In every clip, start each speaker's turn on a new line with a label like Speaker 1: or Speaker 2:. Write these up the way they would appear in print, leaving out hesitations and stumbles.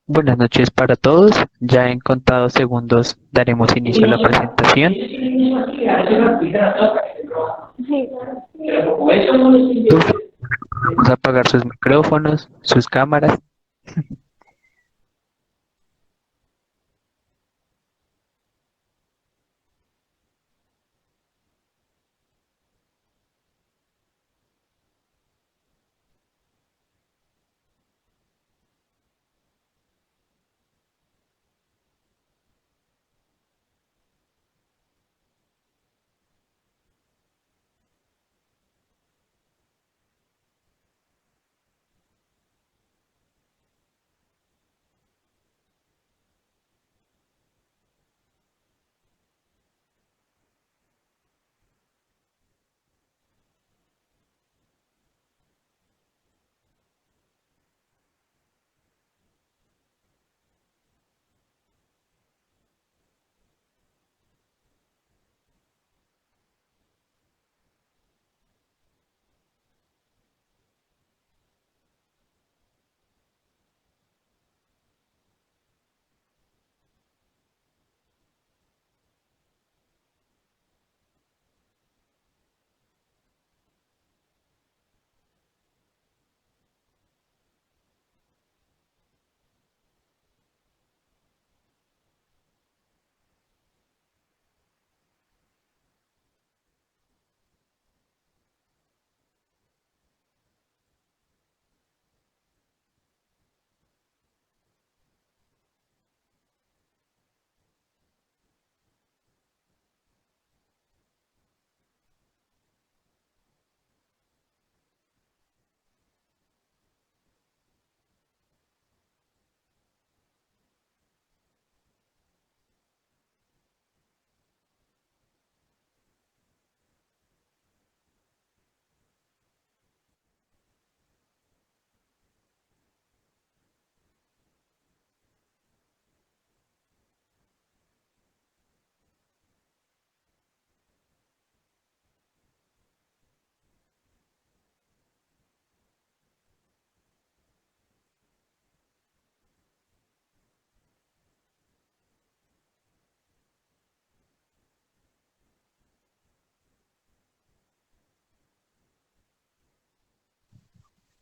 Speaker 1: Buenas noches para todos. Ya en contados segundos daremos inicio a la presentación. Por favor, vamos a apagar sus micrófonos, sus cámaras.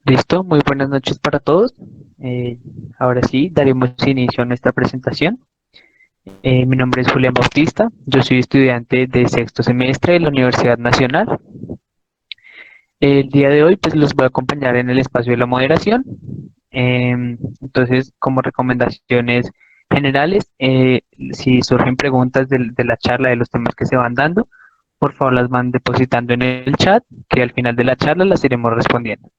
Speaker 1: Listo, muy buenas noches para todos. Eh, Ahora sí, daremos inicio a nuestra presentación. Mi nombre es Julián Bautista. Yo soy estudiante de sexto semestre de la Universidad Nacional. El día de hoy, pues los voy a acompañar en el espacio de la moderación. Entonces, como recomendaciones generales, si surgen preguntas de la charla, de los temas que se van dando, por favor las van depositando en el chat, que al final de la charla las iremos respondiendo.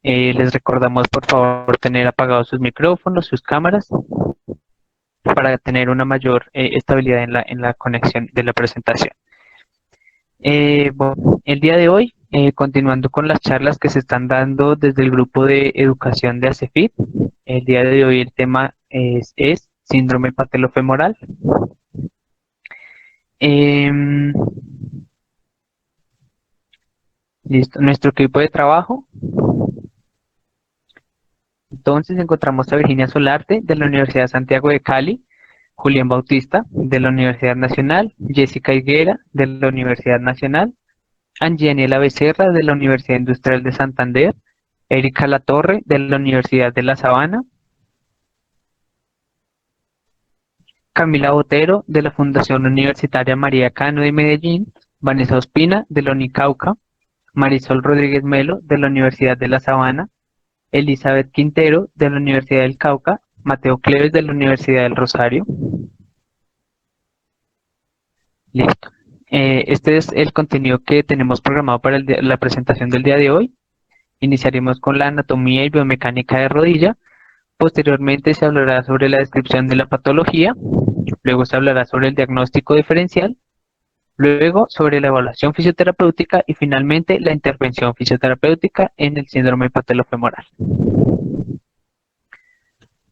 Speaker 1: Les recordamos, por favor, tener apagados sus micrófonos, sus cámaras, para tener una mayor estabilidad en la conexión de la presentación. Bueno, el día de hoy, continuando con las charlas que se están dando desde el grupo de educación de ACEFIT, el día de hoy el tema es síndrome patelofemoral. Em, Listo, nuestro equipo de trabajo. Entonces encontramos a Virginia Solarte de la Universidad de Santiago de Cali, Julián Bautista de la Universidad Nacional, Jessica Higuera de la Universidad Nacional, Angeniela Becerra de la Universidad Industrial de Santander, Erika Latorre de la Universidad de La Sabana, Camila Botero de la Fundación Universitaria María Cano de Medellín, Vanessa Ospina de la Unicauca, Marisol Rodríguez Melo de la Universidad de La Sabana, Elizabeth Quintero de la Universidad del Cauca, Mateo Cleves de la Universidad del Rosario. Listo. Este es el contenido que tenemos programado para la presentación del día de hoy. Iniciaremos con la anatomía y biomecánica de rodilla. Posteriormente se hablará sobre la descripción de la patología. Luego se hablará sobre el diagnóstico diferencial. Luego sobre la evaluación fisioterapéutica y finalmente la intervención fisioterapéutica en el síndrome patelofemoral.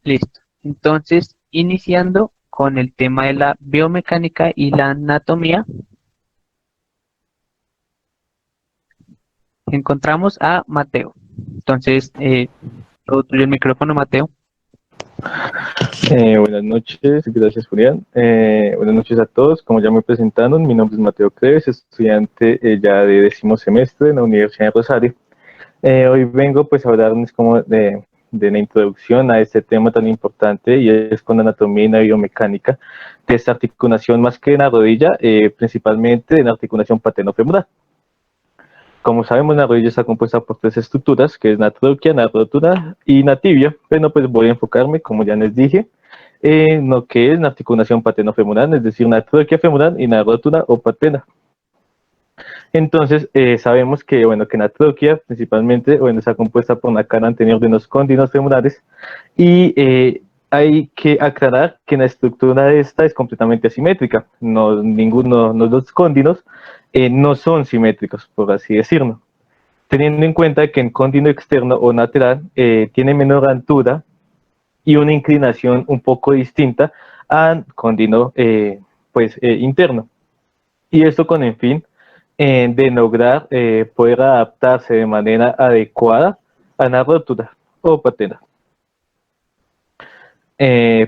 Speaker 1: Listo. Entonces, iniciando con el tema de la biomecánica y la anatomía, encontramos a Mateo. Entonces, todo tuyo el micrófono, Mateo.
Speaker 2: Buenas noches, gracias Julián. Buenas noches a todos. Como ya me presentaron, mi nombre es Mateo Creves, estudiante ya de 10º semestre en la Universidad de Rosario. Hoy vengo pues a hablarles como de la introducción a este tema tan importante y es con anatomía y la biomecánica de esta articulación más que en la rodilla, principalmente en la articulación paternofemoral. Como sabemos, la rodilla está compuesta por tres estructuras, que es la tróquea, la rótula y la tibia, pero pues voy a enfocarme, como ya les dije, en lo que es la articulación paternofemoral, es decir, la tróquea femoral y la rótula o patela. Entonces, sabemos que, bueno, que la tróquea principalmente, bueno, está compuesta por la cara anterior de los cóndilos femorales y hay que aclarar que la estructura de esta es completamente asimétrica. No, ninguno de los dos cóndilos no son simétricos, por así decirlo. Teniendo en cuenta que el cóndilo externo o lateral tiene menor altura y una inclinación un poco distinta al cóndilo interno. Y esto con el fin de lograr poder adaptarse de manera adecuada a la rótula o patela.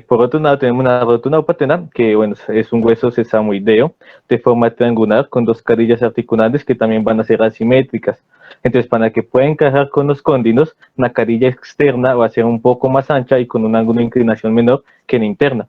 Speaker 2: Por otro lado tenemos una rótula o patela, que bueno, es un hueso sesamoideo de forma triangular con dos carillas articulares que también van a ser asimétricas. Entonces, para que pueda encajar con los cóndilos, la carilla externa va a ser un poco más ancha y con un ángulo de inclinación menor que la interna.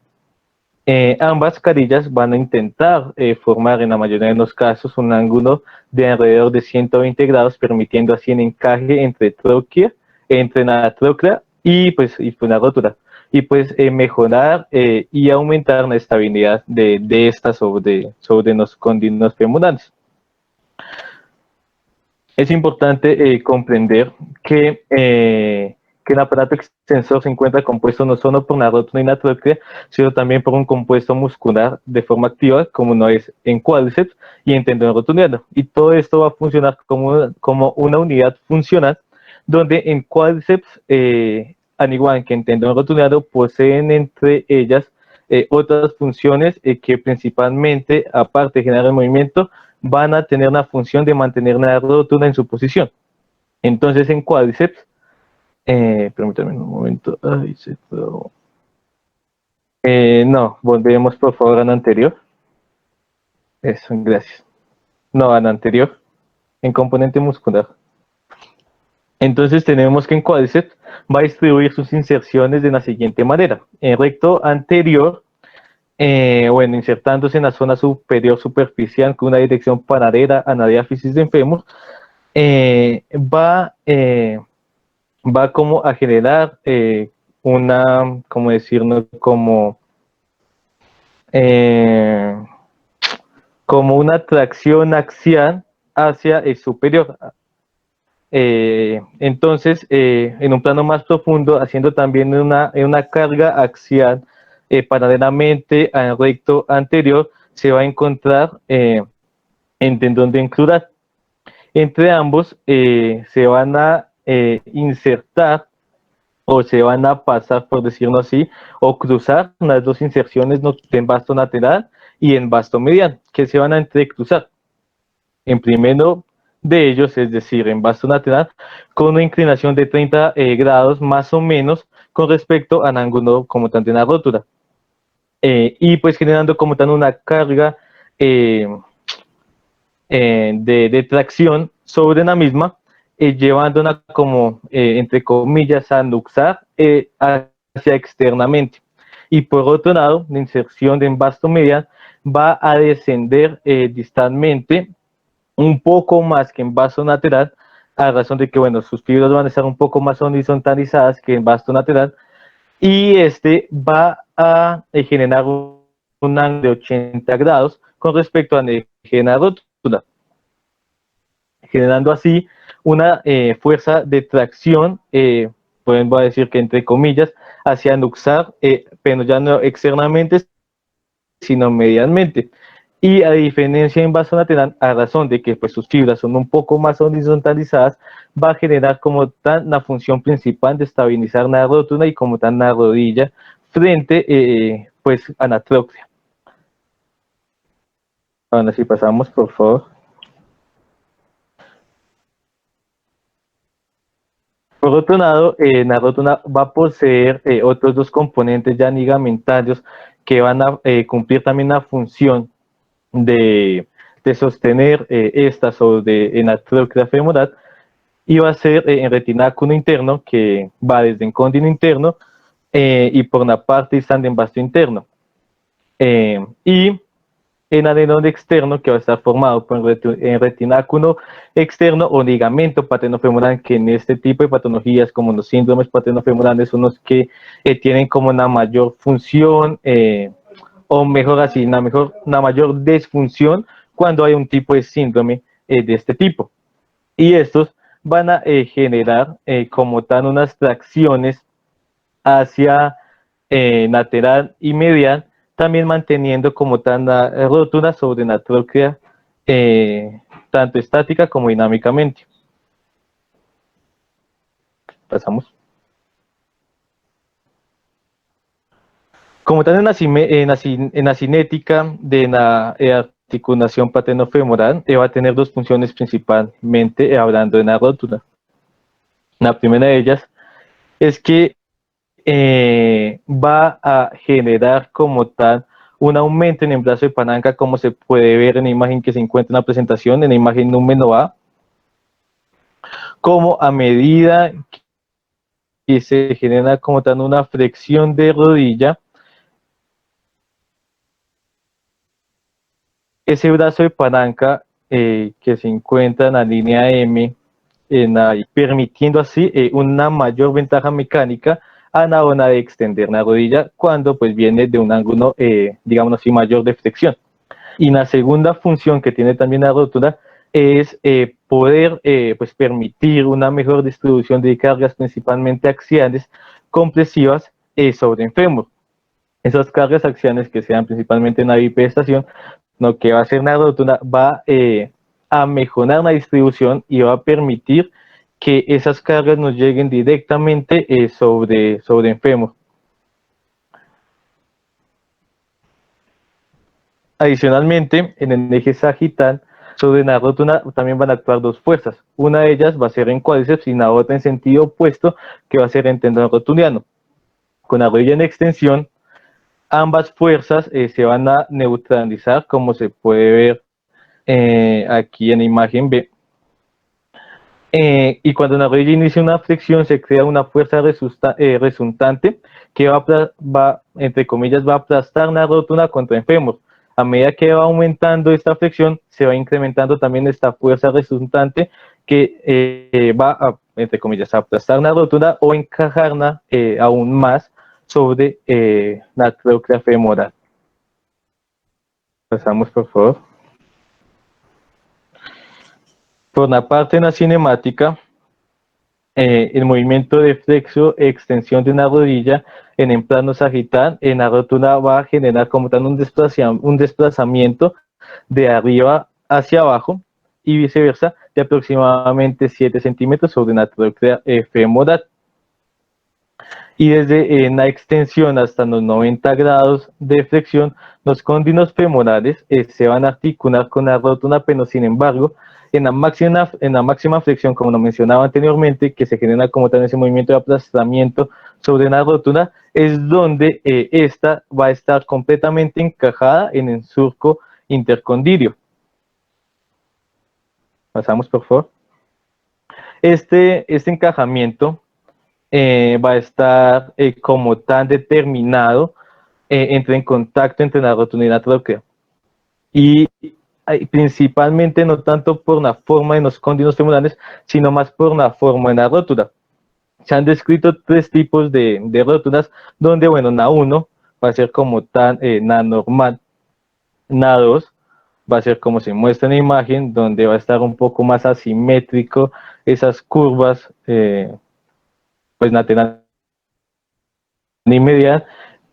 Speaker 2: Ambas carillas van a intentar formar en la mayoría de los casos un ángulo de alrededor de 120 grados, permitiendo así el encaje entre la tróclea y la rótula, y pues mejorar y aumentar la estabilidad de esta sobre los cóndilos femorales. Es importante comprender que el aparato extensor se encuentra compuesto no solo por la rótula y la tróquea, sino también por un compuesto muscular de forma activa, como no es en cuádriceps y en tendón rotuliano. Y todo esto va a funcionar como una unidad funcional, donde en cuádriceps, al igual que en tendón rotuliano, poseen entre ellas otras funciones que principalmente, aparte de generar el movimiento, van a tener la función de mantener la rótula en su posición. Entonces en cuádriceps, permítanme un momento, ay, se trabó. No, volvemos por favor a la anterior. Eso, gracias. No, a la anterior, en componente muscular. Entonces tenemos que en cuádriceps va a distribuir sus inserciones de la siguiente manera. En recto anterior, insertándose en la zona superior superficial con una dirección paralela a la diáfisis del fémur, eh, va eh, va como a generar una, como decirlo, eh, como una tracción axial hacia el superior. Entonces, en un plano más profundo, haciendo también una carga axial paralelamente al recto anterior, se va a encontrar en tendón de encrurar. Entre ambos se van a insertar o se van a pasar, por decirlo así, o cruzar las dos inserciones en vasto lateral y en vasto medial, que se van a entrecruzar. En primero de ellos, es decir, en vasto lateral, con una inclinación de 30 grados más o menos con respecto al ángulo como tanto en la rótula. Y pues generando como tan una carga eh, de tracción sobre la misma, llevándola como, entre comillas, a luxar hacia externamente. Y por otro lado, la inserción de envasto medial va a descender distalmente un poco más que en vasto lateral, a razón de que, bueno, sus fibras van a estar un poco más horizontalizadas que en vasto lateral, y este va a generar un ángulo de 80 grados con respecto a la eje de la rótula, generando así una fuerza de tracción, podemos decir que entre comillas, hacia luxar, pero ya no externamente, sino medialmente. Y a diferencia en vaso lateral, a razón de que pues, sus fibras son un poco más horizontalizadas, va a generar como tal la función principal de estabilizar la rótula y como tal la rodilla frente pues a la tróclea. Ahora sí pasamos, por favor. Por afortunado, la rótula va a poseer otros dos componentes ya ligamentarios que van a cumplir también la función de sostener esta sobre en la trocrea femoral, y va a ser en retináculo interno, que va desde el cóndilo interno y por la parte distante en vasto interno, y en adenón externo, que va a estar formado por en retináculo externo o ligamento paternofemoral, que en este tipo de patologías como los síndromes paternofemorales son los que tienen como una mayor función, o mejor así, una mayor desfunción cuando hay un tipo de síndrome de este tipo. Y estos van a generar como tal unas tracciones hacia lateral y medial, también manteniendo como tal la rótula sobre la tróclea, tanto estática como dinámicamente. Pasamos. Como tal en la cinética de la articulación paternofemoral, va a tener dos funciones principalmente, hablando de la rótula. La primera de ellas es que va a generar como tal un aumento en el brazo de palanca, como se puede ver en la imagen que se encuentra en la presentación, en la imagen número A, como a medida que se genera como tal una flexión de rodilla, ese brazo de palanca que se encuentra en la línea M, permitiendo así una mayor ventaja mecánica a la hora de extender la rodilla cuando pues viene de un ángulo, digamos así, mayor de flexión. Y la segunda función que tiene también la rótula es poder pues permitir una mejor distribución de cargas, principalmente axiales compresivas sobre el fémur. Esas cargas axiales que sean principalmente en la bipedestación, lo que va a hacer la rótula va a mejorar la distribución y va a permitir que esas cargas nos lleguen directamente sobre el fémur. Adicionalmente, en el eje sagital, sobre la rótula también van a actuar dos fuerzas. Una de ellas va a ser en cuádriceps y la otra en sentido opuesto, que va a ser en tendón rotuliano. Con la rodilla en extensión, ambas fuerzas se van a neutralizar, como se puede ver aquí en la imagen B. Y cuando la rodilla inicia una flexión, se crea una fuerza resultante que entre comillas, va a aplastar la rótula contra el fémur. A medida que va aumentando esta flexión, se va incrementando también esta fuerza resultante que va a, entre comillas, aplastar la rótula o encajarla aún más sobre la tróclea femoral. Pasamos, por favor. Por la parte de la cinemática, el movimiento de flexo, extensión de una rodilla en el plano sagital, en la rótula va a generar como tal un desplazamiento de arriba hacia abajo y viceversa de aproximadamente 7 centímetros sobre la tróclea femoral. Y desde la extensión hasta los 90 grados de flexión, los cóndilos femorales se van a articular con la rótula, pero sin embargo, en la máxima flexión, como lo mencionaba anteriormente, que se genera como tal ese movimiento de aplastamiento sobre la rótula, es donde esta va a estar completamente encajada en el surco intercondilio. Pasamos, por favor. Este encajamiento va a estar como tan determinado, entra en contacto entre la rótula y la tróclea. Y principalmente no tanto por la forma de los cóndilos femorales, sino más por la forma de la rótula. Se han descrito tres tipos de rótulas, donde, bueno, la 1 va a ser como tan la normal, la 2 va a ser como se muestra en la imagen, donde va a estar un poco más asimétrico esas curvas, pues lateral y medial,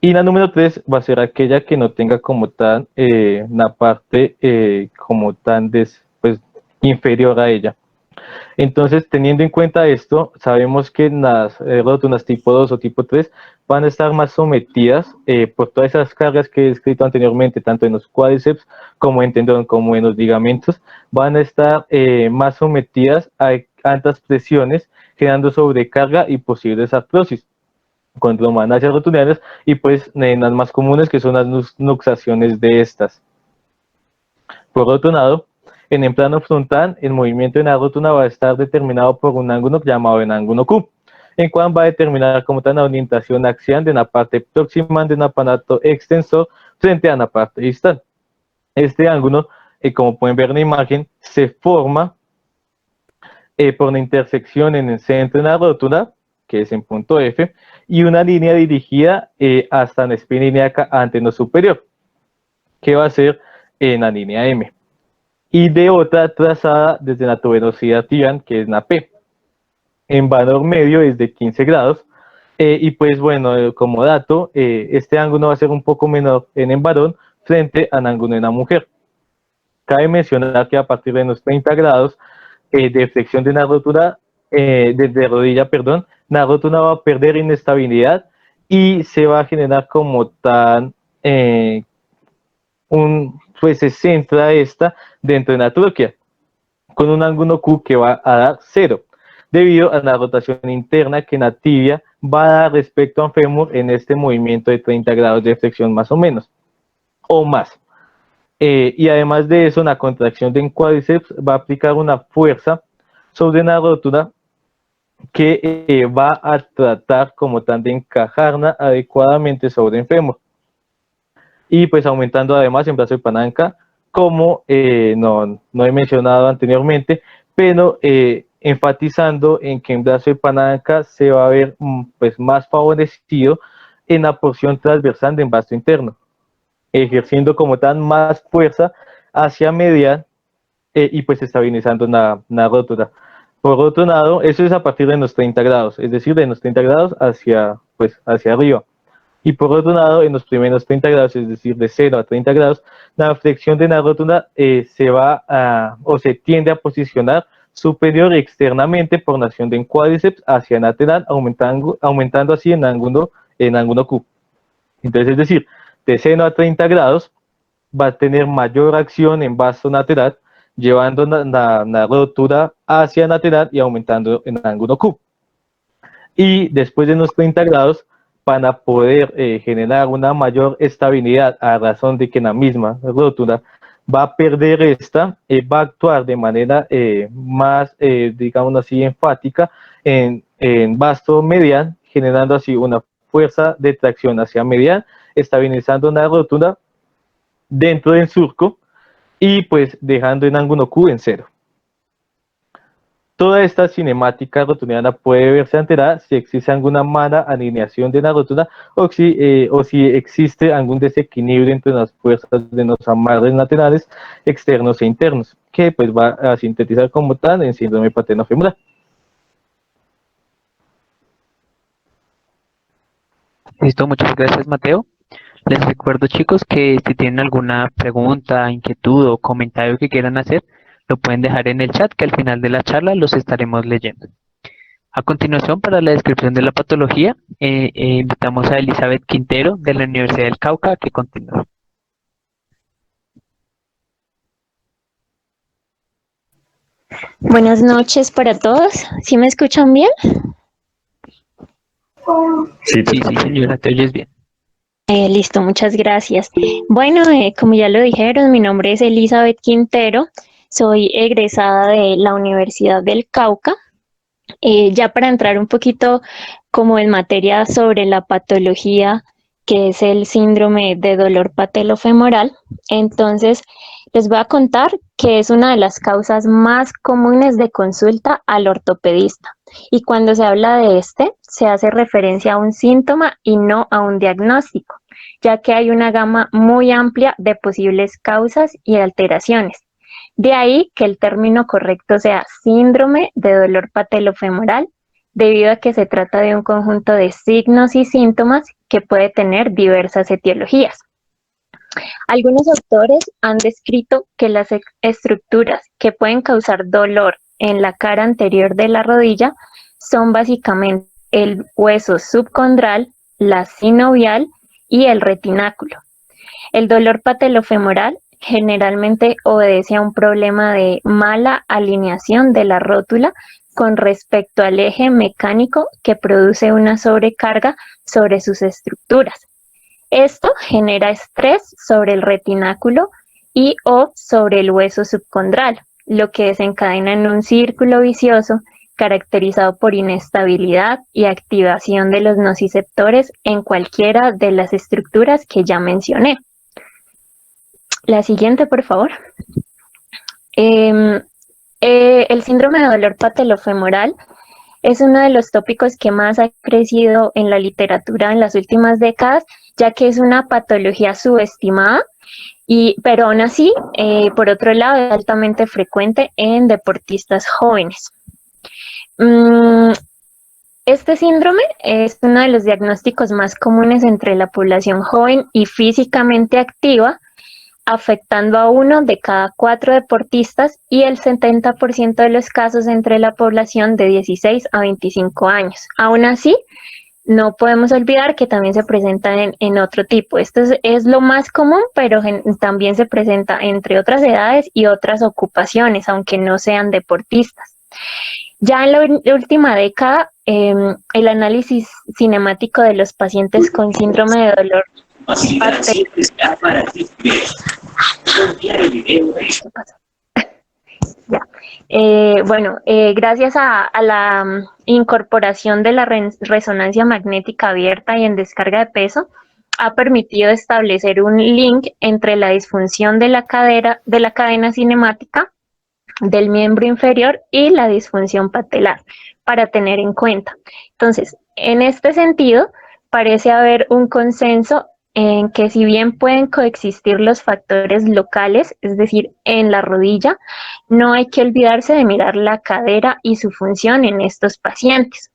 Speaker 2: y la número 3 va a ser aquella que no tenga como tal la parte como tan pues, inferior a ella. Entonces, teniendo en cuenta esto, sabemos que las rótulas tipo 2 o tipo 3 van a estar más sometidas por todas esas cargas que he descrito anteriormente, tanto en los cuádriceps como en tendón, como en los ligamentos, van a estar más sometidas altas presiones, generando sobrecarga y posibles artrosis, condromalácias rotundarias y pues en las más comunes que son las luxaciones de estas. Por otro lado, en el plano frontal, el movimiento en la rótula va a estar determinado por un ángulo llamado el ángulo Q, en cual va a determinar como tal la orientación axial de la parte proximal de un aparato extensor frente a la parte distal. Este ángulo, como pueden ver en la imagen, se forma por una intersección en el centro de la rótula, que es en punto F, y una línea dirigida hasta la espina ilíaca anteno superior, que va a ser en la línea M, y de otra trazada desde la tuberosidad tibial, que es la P. En valor medio es de 15 grados, y pues bueno, como dato, este ángulo va a ser un poco menor en el varón frente al ángulo en la mujer. Cabe mencionar que a partir de los 30 grados de flexión de una rótula, de rodilla, perdón, la rótula va a perder inestabilidad y se va a generar como tal pues se centra esta dentro de la troquea, con un ángulo Q que va a dar 0, debido a la rotación interna que la tibia va a dar respecto al fémur en este movimiento de 30 grados de flexión más o menos, o más. Y además de eso, la contracción del cuádriceps va a aplicar una fuerza sobre la rótula que va a tratar como tal de encajarla adecuadamente sobre el fémur. Y pues aumentando además en brazo de palanca, como no he mencionado anteriormente, pero enfatizando en que en brazo de palanca se va a ver pues más favorecido en la porción transversal del vasto interno, ejerciendo como tal más fuerza hacia medial y pues estabilizando la rótula. Por otro lado, eso es a partir de los 30 grados, es decir, de los 30 grados hacia arriba. Y por otro lado, en los primeros 30 grados, es decir, de 0 a 30 grados, la flexión de la rótula se va o se tiende a posicionar superior externamente por la acción del cuádriceps hacia lateral, aumentando así en ángulo Q. Entonces, es decir, de 0 a 30 grados va a tener mayor acción en vasto lateral, llevando la rótula hacia lateral y aumentando en ángulo Q. Y después de los 30 grados, para poder generar una mayor estabilidad a razón de que la misma rótula va a perder esta, va a actuar de manera más, digamos así, enfática en vasto medial, generando así una fuerza de tracción hacia medial, estabilizando la rótula dentro del surco y pues dejando el ángulo Q en 0. Toda esta cinemática rotuliana puede verse alterada si existe alguna mala alineación de la rótula o si existe algún desequilibrio entre las fuerzas de los amarres laterales, externos e internos, que pues va a sintetizar como tal en síndrome paternofemoral.
Speaker 1: Listo, muchas gracias, Mateo. Les recuerdo, chicos, que si tienen alguna pregunta, inquietud o comentario que quieran hacer, lo pueden dejar en el chat, que al final de la charla los estaremos leyendo. A continuación, para la descripción de la patología, invitamos a Elizabeth Quintero, de la Universidad del Cauca, a que continúe.
Speaker 3: Buenas noches para todos. ¿Sí me escuchan bien?
Speaker 1: Sí, señora, te oyes bien.
Speaker 3: Listo, muchas gracias. Bueno, como ya lo dijeron, mi nombre es Elizabeth Quintero, soy egresada de la Universidad del Cauca. Ya para entrar un poquito como en materia sobre la patología que es el síndrome de dolor patelofemoral, entonces les voy a contar que es una de las causas más comunes de consulta al ortopedista. Y cuando se habla de se hace referencia a un síntoma y no a un diagnóstico, ya que hay una gama muy amplia de posibles causas y alteraciones. De ahí que el término correcto sea síndrome de dolor patelofemoral, debido a que se trata de un conjunto de signos y síntomas que puede tener diversas etiologías. Algunos autores han descrito que las estructuras que pueden causar dolor en la cara anterior de la rodilla son básicamente el hueso subcondral, la sinovial y el retináculo. El dolor patelofemoral generalmente obedece a un problema de mala alineación de la rótula con respecto al eje mecánico que produce una sobrecarga sobre sus estructuras. Esto genera estrés sobre el retináculo y o sobre el hueso subcondral, lo que desencadena en un círculo vicioso caracterizado por inestabilidad y activación de los nociceptores en cualquiera de las estructuras que ya mencioné. La siguiente, por favor. El síndrome de dolor patelofemoral es uno de los tópicos que más ha crecido en la literatura en las últimas décadas, ya que es una patología subestimada, pero aún así, por otro lado, es altamente frecuente en deportistas jóvenes. Este síndrome es uno de los diagnósticos más comunes entre la población joven y físicamente activa, afectando a 1 de cada 4 deportistas y el 70% de los casos entre la población de 16 a 25 años. Aún así, no podemos olvidar que también se presenta en otro tipo. Esto es lo más común, pero también se presenta entre otras edades y otras ocupaciones, aunque no sean deportistas. Ya en la última década, el análisis cinemático de los pacientes con síndrome de dolor gracias a la incorporación de la resonancia magnética abierta y en descarga de peso, ha permitido establecer un link entre la disfunción de la cadena cinemática del miembro inferior y la disfunción patelar, para tener en cuenta. Entonces, en este sentido, parece haber un consenso en que si bien pueden coexistir los factores locales, es decir, en la rodilla, no hay que olvidarse de mirar la cadera y su función en estos pacientes.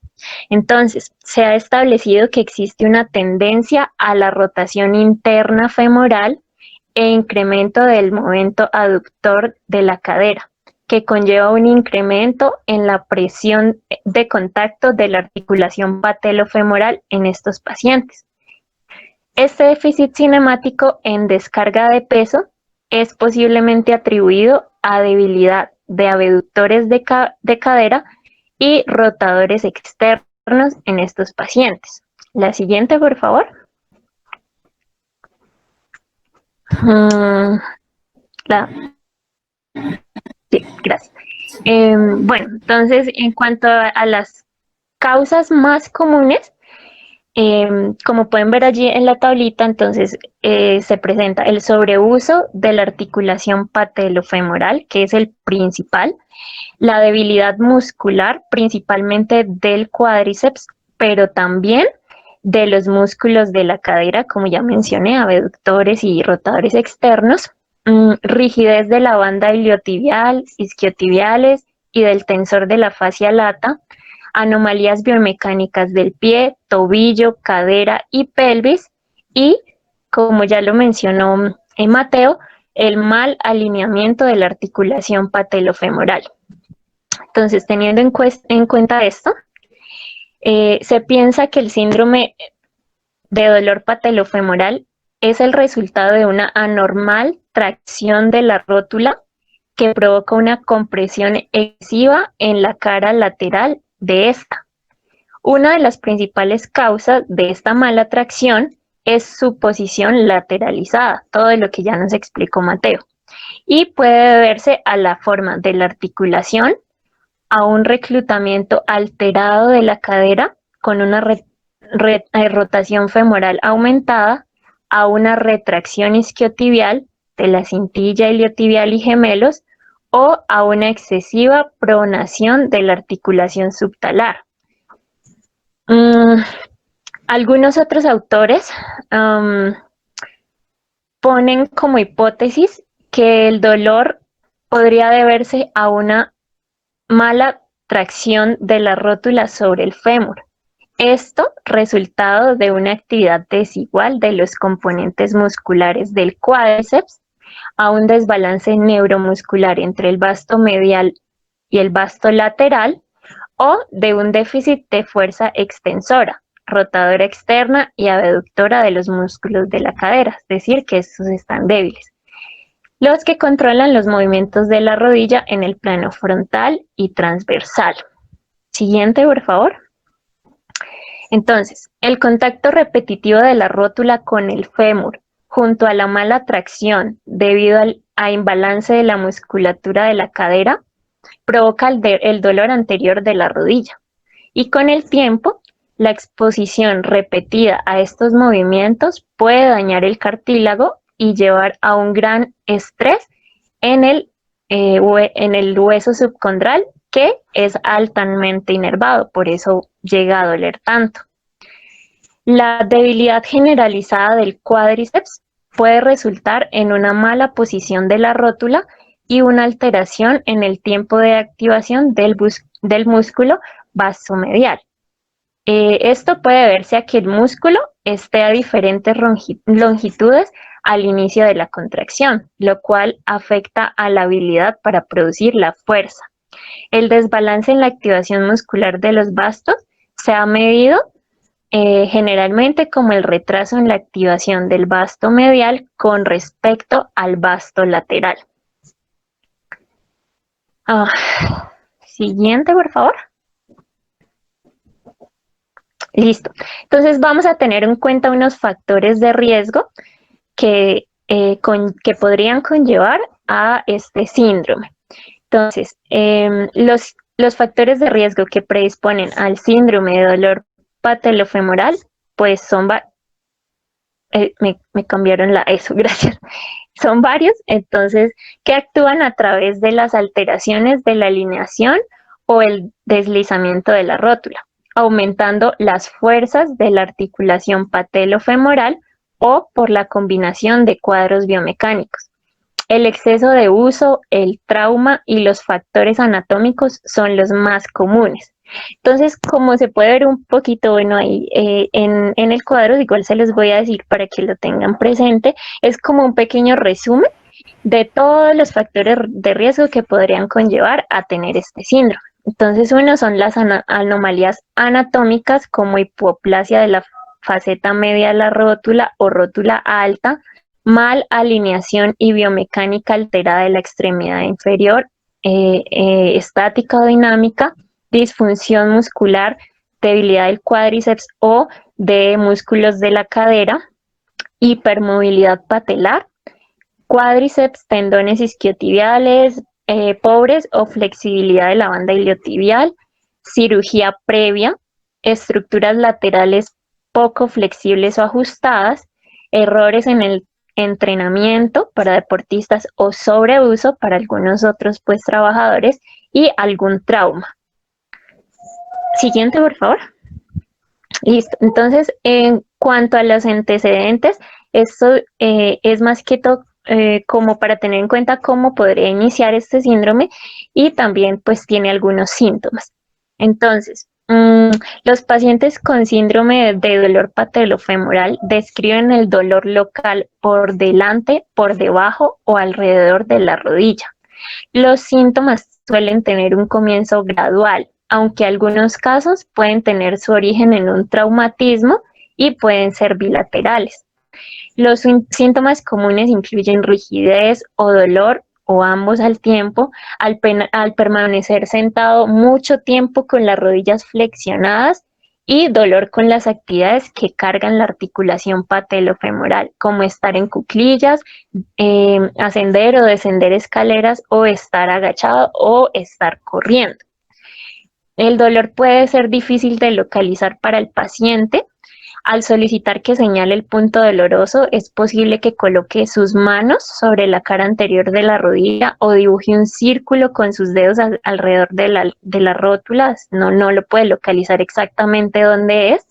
Speaker 3: Entonces, se ha establecido que existe una tendencia a la rotación interna femoral e incremento del momento aductor de la cadera, que conlleva un incremento en la presión de contacto de la articulación patelofemoral en estos pacientes. Este déficit cinemático en descarga de peso es posiblemente atribuido a debilidad de abductores de cadera y rotadores externos en estos pacientes. La siguiente, por favor. Sí, gracias. Bueno, entonces, en cuanto a las causas más comunes, como pueden ver allí en la tablita, entonces se presenta el sobreuso de la articulación patelofemoral, que es el principal, la debilidad muscular, principalmente del cuádriceps, pero también de los músculos de la cadera, como ya mencioné, abductores y rotadores externos, rigidez de la banda iliotibial, isquiotibiales y del tensor de la fascia lata, anomalías biomecánicas del pie, tobillo, cadera y pelvis, y, como ya lo mencionó Mateo, el mal alineamiento de la articulación patelofemoral. Entonces, teniendo en cuenta esto, se piensa que el síndrome de dolor patelofemoral es el resultado de una anormal tracción de la rótula que provoca una compresión excesiva en la cara lateral de esta. Una de las principales causas de esta mala tracción es su posición lateralizada, todo lo que ya nos explicó Mateo, y puede deberse a la forma de la articulación, a un reclutamiento alterado de la cadera con una rotación femoral aumentada, a una retracción isquiotibial de la cintilla iliotibial y gemelos, o a una excesiva pronación de la articulación subtalar. Algunos otros autores ponen como hipótesis que el dolor podría deberse a una mala tracción de la rótula sobre el fémur. Esto resultado de una actividad desigual de los componentes musculares del cuádriceps, a un desbalance neuromuscular entre el vasto medial y el vasto lateral, o de un déficit de fuerza extensora, rotadora externa y abductora de los músculos de la cadera, es decir, que estos están débiles. los que controlan los movimientos de la rodilla en el plano frontal y transversal. Siguiente, por favor. Entonces, el contacto repetitivo de la rótula con el fémur junto a la mala tracción debido a imbalance de la musculatura de la cadera provoca el dolor anterior de la rodilla. Y con el tiempo, la exposición repetida a estos movimientos puede dañar el cartílago y llevar a un gran estrés en el hueso subcondral, que es altamente inervado, por eso llega a doler tanto. La debilidad generalizada del cuádriceps puede resultar en una mala posición de la rótula y una alteración en el tiempo de activación del músculo vasomedial. Esto puede deberse a que el músculo esté a diferentes longitudes al inicio de la contracción, lo cual afecta a la habilidad para producir la fuerza. El desbalance en la activación muscular de los bastos se ha medido generalmente como el retraso en la activación del basto medial con respecto al basto lateral. Siguiente, por favor. Listo. Entonces vamos a tener en cuenta unos factores de riesgo que podrían conllevar a este síndrome. Entonces, los factores de riesgo que predisponen al síndrome de dolor patelofemoral, pues son me cambiaron eso, gracias. Son varios, entonces, que actúan a través de las alteraciones de la alineación o el deslizamiento de la rótula, aumentando las fuerzas de la articulación patelofemoral o por la combinación de cuadros biomecánicos. El exceso de uso, el trauma y los factores anatómicos son los más comunes. Entonces, como se puede ver un poquito, bueno, ahí en el cuadro, igual se los voy a decir para que lo tengan presente, es como un pequeño resumen de todos los factores de riesgo que podrían conllevar a tener este síndrome. Entonces, uno son las anomalías anatómicas como hipoplasia de la faceta media de la rótula o rótula alta, mal alineación y biomecánica alterada de la extremidad inferior, estática o dinámica, disfunción muscular, debilidad del cuádriceps o de músculos de la cadera, hipermovilidad patelar, cuádriceps, tendones isquiotibiales pobres o flexibilidad de la banda iliotibial, cirugía previa, estructuras laterales poco flexibles o ajustadas, errores en el entrenamiento para deportistas o sobreuso para algunos otros trabajadores y algún trauma. Siguiente, por favor. Listo. Entonces, en cuanto a los antecedentes, esto es más que todo como para tener en cuenta cómo podría iniciar este síndrome y también pues tiene algunos síntomas. Entonces, los pacientes con síndrome de dolor patelofemoral describen el dolor local por delante, por debajo o alrededor de la rodilla. Los síntomas suelen tener un comienzo gradual, aunque algunos casos pueden tener su origen en un traumatismo y pueden ser bilaterales. Los síntomas comunes incluyen rigidez o dolor o ambos al tiempo, al permanecer sentado mucho tiempo con las rodillas flexionadas y dolor con las actividades que cargan la articulación patelofemoral, como estar en cuclillas, ascender o descender escaleras o estar agachado o estar corriendo. El dolor puede ser difícil de localizar para el paciente. Al solicitar que señale el punto doloroso, es posible que coloque sus manos sobre la cara anterior de la rodilla o dibuje un círculo con sus dedos alrededor de la rótula. No lo puede localizar exactamente dónde es.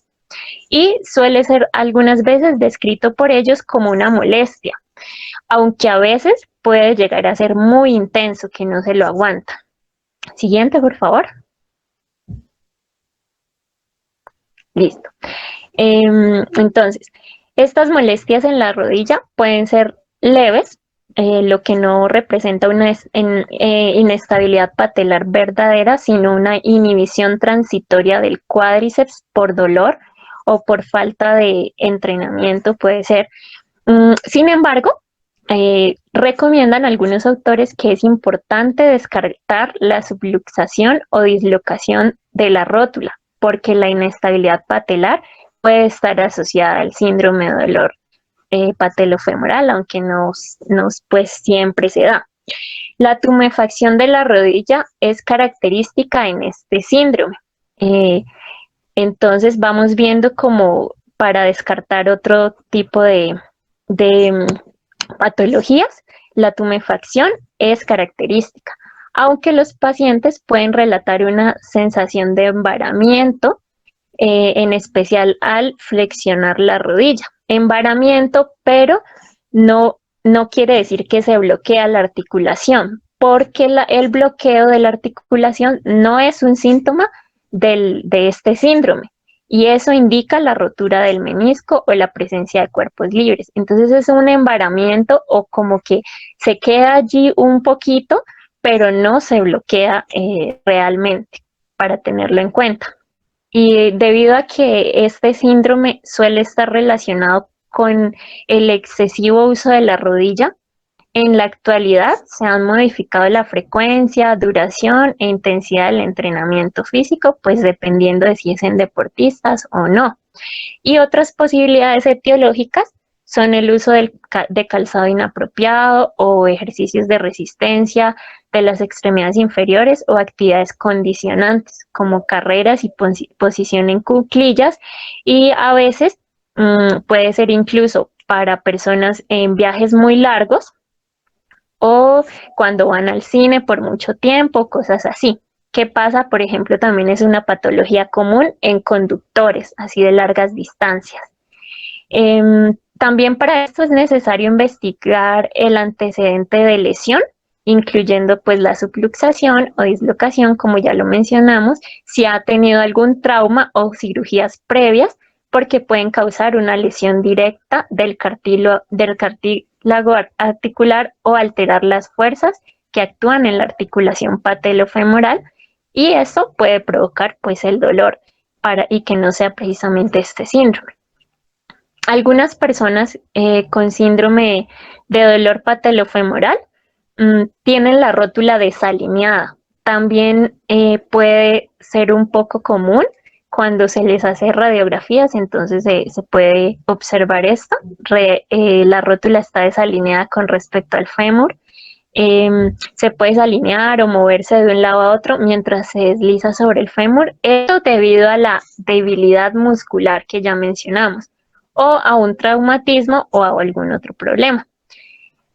Speaker 3: Y suele ser algunas veces descrito por ellos como una molestia, aunque a veces puede llegar a ser muy intenso, que no se lo aguanta. Siguiente, por favor. Listo. Entonces, estas molestias en la rodilla pueden ser leves, lo que no representa una inestabilidad patelar verdadera, sino una inhibición transitoria del cuádriceps por dolor o por falta de entrenamiento puede ser. Sin embargo, recomiendan algunos autores que es importante descartar la subluxación o dislocación de la rótula, porque la inestabilidad patelar puede estar asociada al síndrome de dolor patelofemoral, aunque no pues siempre se da. La tumefacción de la rodilla es característica en este síndrome. Entonces vamos viendo como para descartar otro tipo de patologías, la tumefacción es característica, aunque los pacientes pueden relatar una sensación de embaramiento, en especial al flexionar la rodilla. Embaramiento, pero no quiere decir que se bloquea la articulación, porque el bloqueo de la articulación no es un síntoma de este síndrome. Y eso indica la rotura del menisco o la presencia de cuerpos libres. Entonces es un embaramiento o como que se queda allí un poquito, pero no se bloquea realmente, para tenerlo en cuenta. Y debido a que este síndrome suele estar relacionado con el excesivo uso de la rodilla, en la actualidad se han modificado la frecuencia, duración e intensidad del entrenamiento físico, pues dependiendo de si es en deportistas o no. Y otras posibilidades etiológicas son el uso de calzado inapropiado o ejercicios de resistencia de las extremidades inferiores o actividades condicionantes como carreras y posición en cuclillas, y a veces puede ser incluso para personas en viajes muy largos o cuando van al cine por mucho tiempo, cosas así. ¿Qué pasa? Por ejemplo, también es una patología común en conductores, así de largas distancias. También para esto es necesario investigar el antecedente de lesión, incluyendo pues la subluxación o dislocación, como ya lo mencionamos, si ha tenido algún trauma o cirugías previas, porque pueden causar una lesión directa del cartílago articular o alterar las fuerzas que actúan en la articulación patelofemoral, y eso puede provocar pues el dolor y que no sea precisamente este síndrome. Algunas personas con síndrome de dolor patelofemoral tienen la rótula desalineada. También puede ser un poco común cuando se les hace radiografías, entonces se puede observar esto. La rótula está desalineada con respecto al fémur. Se puede desalinear o moverse de un lado a otro mientras se desliza sobre el fémur. Esto debido a la debilidad muscular que ya mencionamos, o a un traumatismo o a algún otro problema.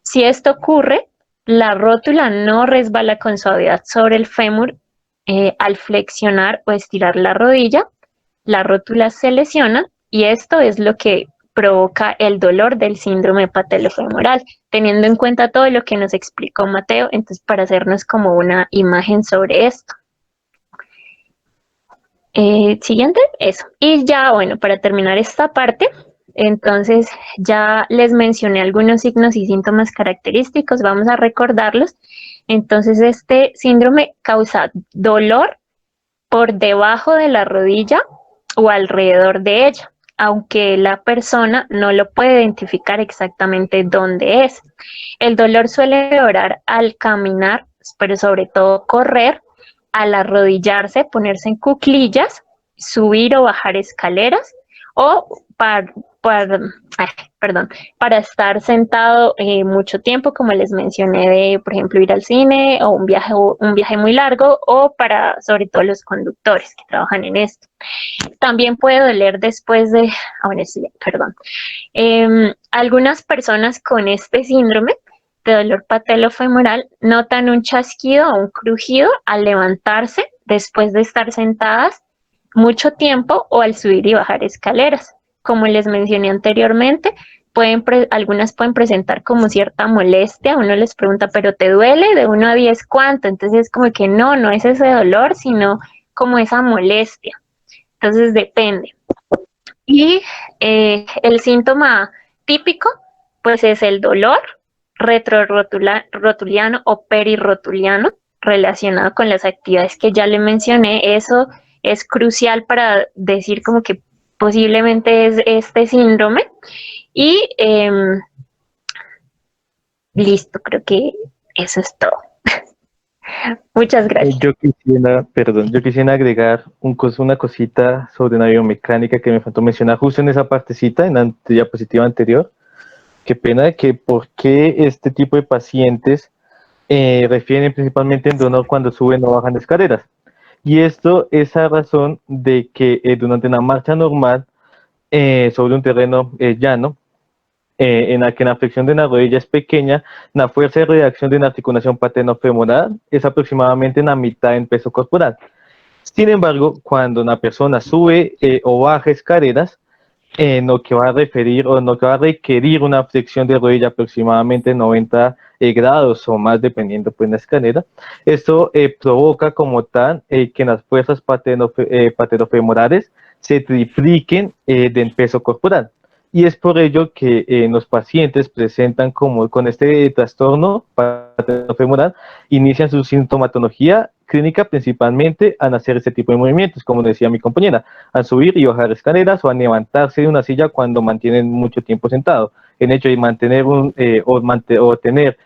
Speaker 3: Si esto ocurre, la rótula no resbala con suavidad sobre el fémur. Al flexionar o estirar la rodilla, la rótula se lesiona, y esto es lo que provoca el dolor del síndrome patelofemoral, teniendo en cuenta todo lo que nos explicó Mateo, entonces para hacernos como una imagen sobre esto. Siguiente, eso. Y ya, bueno, para terminar esta parte, entonces ya les mencioné algunos signos y síntomas característicos, vamos a recordarlos. Entonces este síndrome causa dolor por debajo de la rodilla o alrededor de ella, aunque la persona no lo puede identificar exactamente dónde es. El dolor suele empeorar al caminar, pero sobre todo correr, al arrodillarse, ponerse en cuclillas, subir o bajar escaleras, o para estar sentado mucho tiempo, como les mencioné, de, por ejemplo, ir al cine o un viaje muy largo, o para, sobre todo, los conductores que trabajan en esto. También puede doler después de, algunas personas con este síndrome de dolor patelofemoral notan un chasquido o un crujido al levantarse después de estar sentadas mucho tiempo o al subir y bajar escaleras. Como les mencioné anteriormente, algunas pueden presentar como cierta molestia. Uno les pregunta, ¿pero te duele? De 1 a 10, ¿cuánto? Entonces es como que no es ese dolor, sino como esa molestia. Entonces depende. Y el síntoma típico, pues es el dolor retrorotuliano o perirrotuliano, relacionado con las actividades que ya le mencioné. Eso es crucial para decir como que posiblemente es este síndrome. Y Listo, creo que eso es todo. Muchas gracias.
Speaker 2: Yo quisiera agregar una cosita sobre una biomecánica que me faltó mencionar justo en esa partecita, en la diapositiva anterior. Qué pena que por qué este tipo de pacientes refieren principalmente en dolor cuando suben o bajan escaleras. Y esto es a razón de que durante una marcha normal sobre un terreno llano, en la que la flexión de una rodilla es pequeña, la fuerza de reacción de una articulación paternofemoral es aproximadamente la mitad en peso corporal. Sin embargo, cuando una persona sube o baja escaleras, lo que va a referir o lo que va a requerir una flexión de rodilla aproximadamente 90 grados o más, dependiendo pues la escalera. Esto provoca como tal que las fuerzas paternofemorales se tripliquen del peso corporal. Y es por ello que los pacientes presentan como con este trastorno paternofemoral, inician su sintomatología clínica principalmente al hacer este tipo de movimientos, como decía mi compañera, al subir y bajar escaleras o a levantarse de una silla cuando mantienen mucho tiempo sentado. El hecho de mantener o tener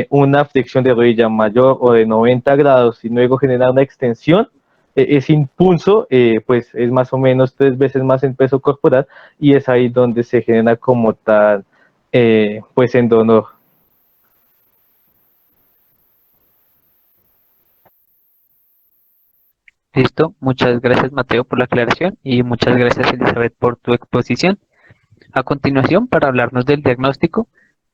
Speaker 2: una flexión de rodilla mayor o de 90 grados y luego generar una extensión, ese impulso pues es más o menos 3 veces más en peso corporal y es ahí donde se genera como tal pues en dolor.
Speaker 1: Listo, muchas gracias Mateo por la aclaración y muchas gracias Elizabeth por tu exposición. A continuación, para hablarnos del diagnóstico,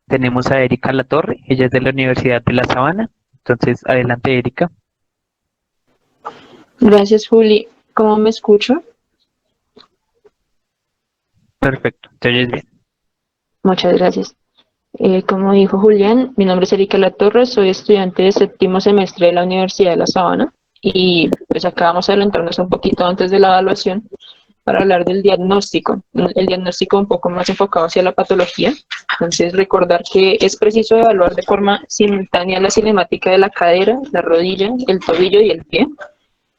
Speaker 1: tenemos a Erika Latorre, ella es de la Universidad de La Sabana. Entonces, adelante Erika.
Speaker 4: Gracias, Juli. ¿Cómo me escucho?
Speaker 1: Perfecto, te oyes bien.
Speaker 4: Muchas gracias. Como dijo Julián, mi nombre es Erika Latorre, soy estudiante de séptimo semestre de la Universidad de La Sabana y pues acá vamos a adelantarnos un poquito antes de la evaluación para hablar del diagnóstico. El diagnóstico un poco más enfocado hacia la patología. Entonces, recordar que es preciso evaluar de forma simultánea la cinemática de la cadera, la rodilla, el tobillo y el pie,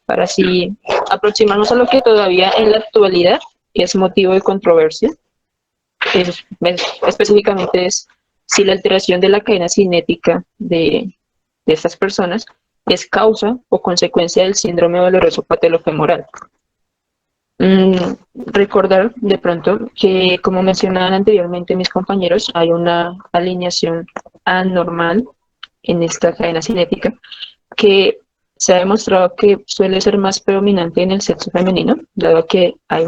Speaker 4: para así aproximarnos a lo que todavía en la actualidad es motivo de controversia. Específicamente es si la alteración de la cadena cinética de estas personas es causa o consecuencia del síndrome doloroso patelofemoral. Recordar de pronto que, como mencionaban anteriormente mis compañeros, hay una alineación anormal en esta cadena cinética que se ha demostrado que suele ser más predominante en el sexo femenino, dado que hay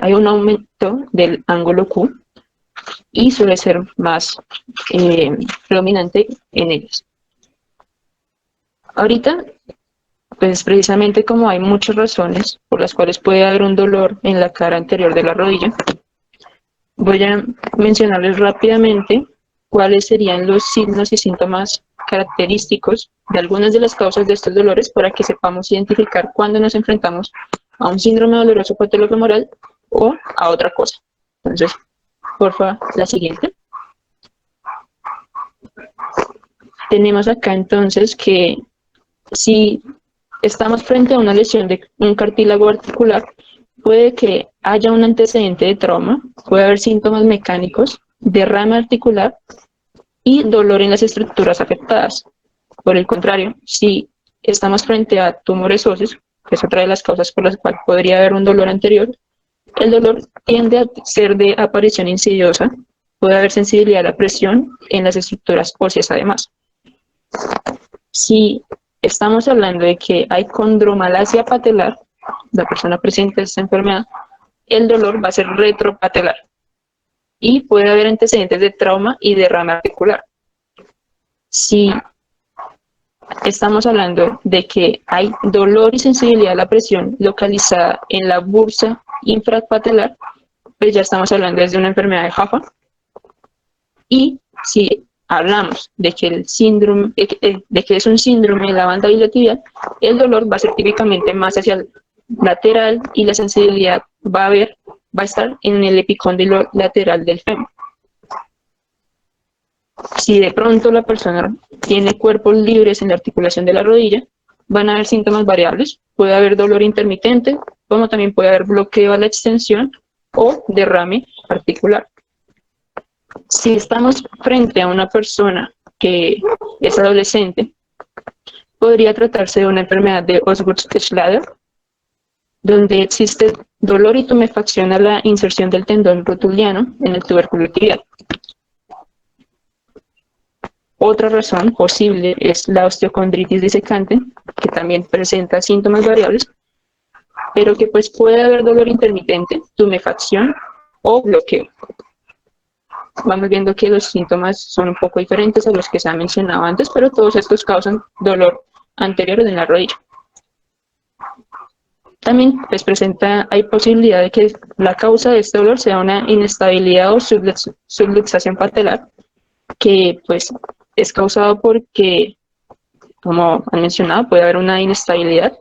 Speaker 4: hay un aumento del ángulo Q y suele ser más predominante en ellas. Ahorita, pues precisamente como hay muchas razones por las cuales puede haber un dolor en la cara anterior de la rodilla, voy a mencionarles rápidamente cuáles serían los signos y síntomas característicos de algunas de las causas de estos dolores para que sepamos identificar cuándo nos enfrentamos a un síndrome doloroso patelofemoral o a otra cosa. Entonces, porfa, la siguiente. Tenemos acá entonces que si estamos frente a una lesión de un cartílago articular, puede que haya un antecedente de trauma, puede haber síntomas mecánicos, derrame articular y dolor en las estructuras afectadas. Por el contrario, si estamos frente a tumores óseos, que es otra de las causas por las cuales podría haber un dolor anterior, el dolor tiende a ser de aparición insidiosa, puede haber sensibilidad a la presión en las estructuras óseas además. Si estamos hablando de que hay condromalacia patelar, la persona presenta esta enfermedad, el dolor va a ser retropatelar y puede haber antecedentes de trauma y derrame articular. Si estamos hablando de que hay dolor y sensibilidad a la presión localizada en la bursa infrapatelar, pues ya estamos hablando de una enfermedad de Jaffa. Y si hablamos de que el síndrome, de que es un síndrome de la banda iliotibial, el dolor va a ser típicamente más hacia el lateral y la sensibilidad va a estar en el epicóndilo lateral del fémur. Si de pronto la persona tiene cuerpos libres en la articulación de la rodilla, van a haber síntomas variables. Puede haber dolor intermitente, como también puede haber bloqueo a la extensión o derrame articular. Si estamos frente a una persona que es adolescente, podría tratarse de una enfermedad de Osgood-Schlatter, donde existe dolor y tumefacción a la inserción del tendón rotuliano en el tubérculo tibial. Otra razón posible es la osteocondritis disecante, que también presenta síntomas variables, pero que pues puede haber dolor intermitente, tumefacción o bloqueo. Vamos viendo que los síntomas son un poco diferentes a los que se han mencionado antes, pero todos estos causan dolor anterior en la rodilla. También pues hay posibilidad de que la causa de este dolor sea una inestabilidad o subluxación patelar, que pues es causado porque, como han mencionado, puede haber una inestabilidad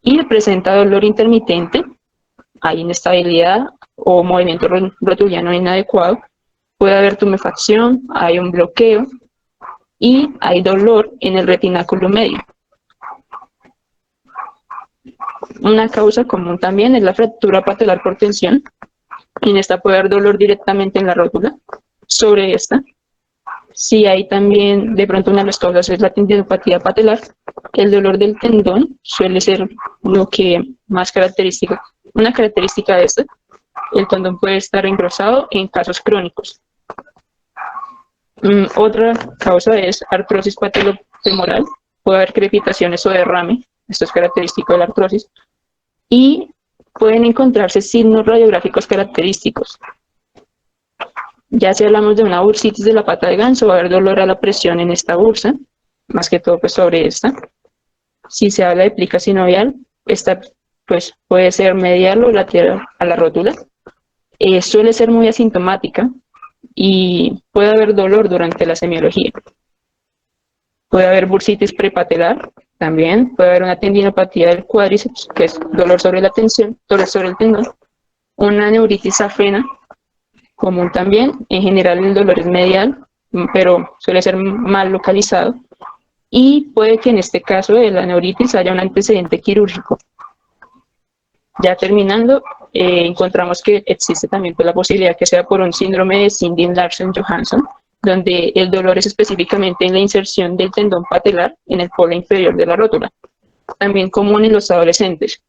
Speaker 4: y presenta dolor intermitente, hay inestabilidad o movimiento rotuliano inadecuado, puede haber tumefacción, hay un bloqueo y hay dolor en el retináculo medio. Una causa común también es la fractura patelar por tensión. En esta puede haber dolor directamente en la rótula. Sobre esta, si hay también, de pronto una de las causas es la tendinopatía patelar, el dolor del tendón suele ser lo que más característica, una característica de este. El tendón puede estar engrosado en casos crónicos. Otra causa es artrosis patelofemoral, puede haber crepitaciones o derrame, esto es característico de la artrosis, y pueden encontrarse signos radiográficos característicos. Ya si hablamos de una bursitis de la pata de ganso, va a haber dolor a la presión en esta bursa, más que todo pues sobre esta. Si se habla de plica sinovial, esta pues puede ser medial o lateral a la rótula. Suele ser muy asintomática y puede haber dolor durante la semiología. Puede haber bursitis prepatelar, también puede haber una tendinopatía del cuádriceps, que es dolor sobre la tensión, dolor sobre el tendón, una neuritis afena, común también, en general el dolor es medial, pero suele ser mal localizado, y puede que en este caso de la neuritis haya un antecedente quirúrgico. Ya terminando, encontramos que existe también pues, la posibilidad que sea por un síndrome de Sinding-Larsen-Johansson, donde el dolor es específicamente en la inserción del tendón patelar en el polo inferior de la rótula, también común en los adolescentes.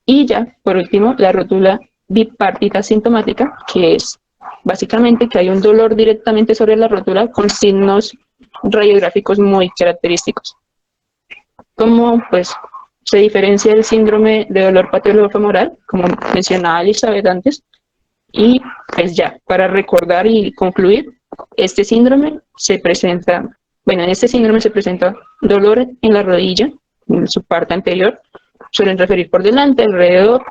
Speaker 4: Y ya, por último, la rótula bipartita sintomática, que es básicamente que hay un dolor directamente sobre la rótula con signos radiográficos muy característicos. Como pues se diferencia del síndrome de dolor patelofemoral, como mencionaba Elizabeth antes, y pues ya, para recordar y concluir, este síndrome se presenta, bueno, en este síndrome se presenta dolor en la rodilla, en su parte anterior, suelen referir por delante, alrededor,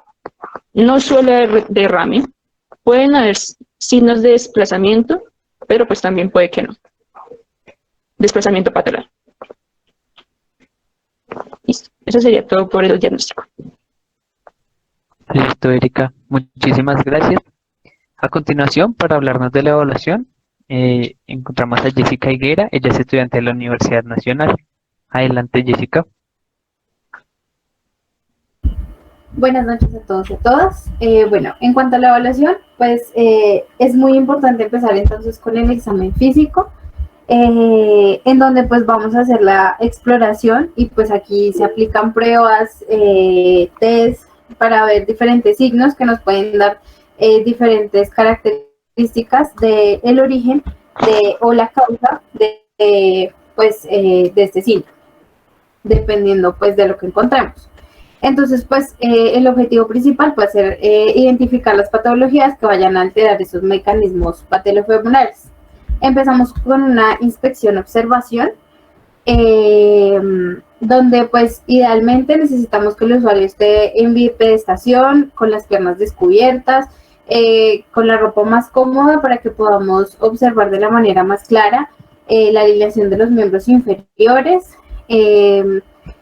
Speaker 4: no suele haber derrame, pueden haber signos de desplazamiento, pero pues también puede que no. Desplazamiento patelar. Listo, eso sería todo por el diagnóstico.
Speaker 1: Listo, Erika. Muchísimas gracias. A continuación, para hablarnos de la evaluación, encontramos a Jessica Higuera. Ella es estudiante de la Universidad Nacional. Adelante, Jessica.
Speaker 5: Buenas noches a todos y a todas. Bueno, en cuanto a la evaluación, pues es muy importante empezar entonces con el examen físico, en donde pues vamos a hacer la exploración y pues aquí se aplican pruebas, test para ver diferentes signos que nos pueden dar diferentes características del origen o la causa de este síndrome, dependiendo pues de lo que encontremos. Entonces, pues, el objetivo principal puede ser identificar las patologías que vayan a alterar esos mecanismos patelofemorales. Empezamos con una inspección-observación, donde, pues, idealmente necesitamos que el usuario esté en bipedestación, con las piernas descubiertas, con la ropa más cómoda para que podamos observar de la manera más clara la alineación de los miembros inferiores.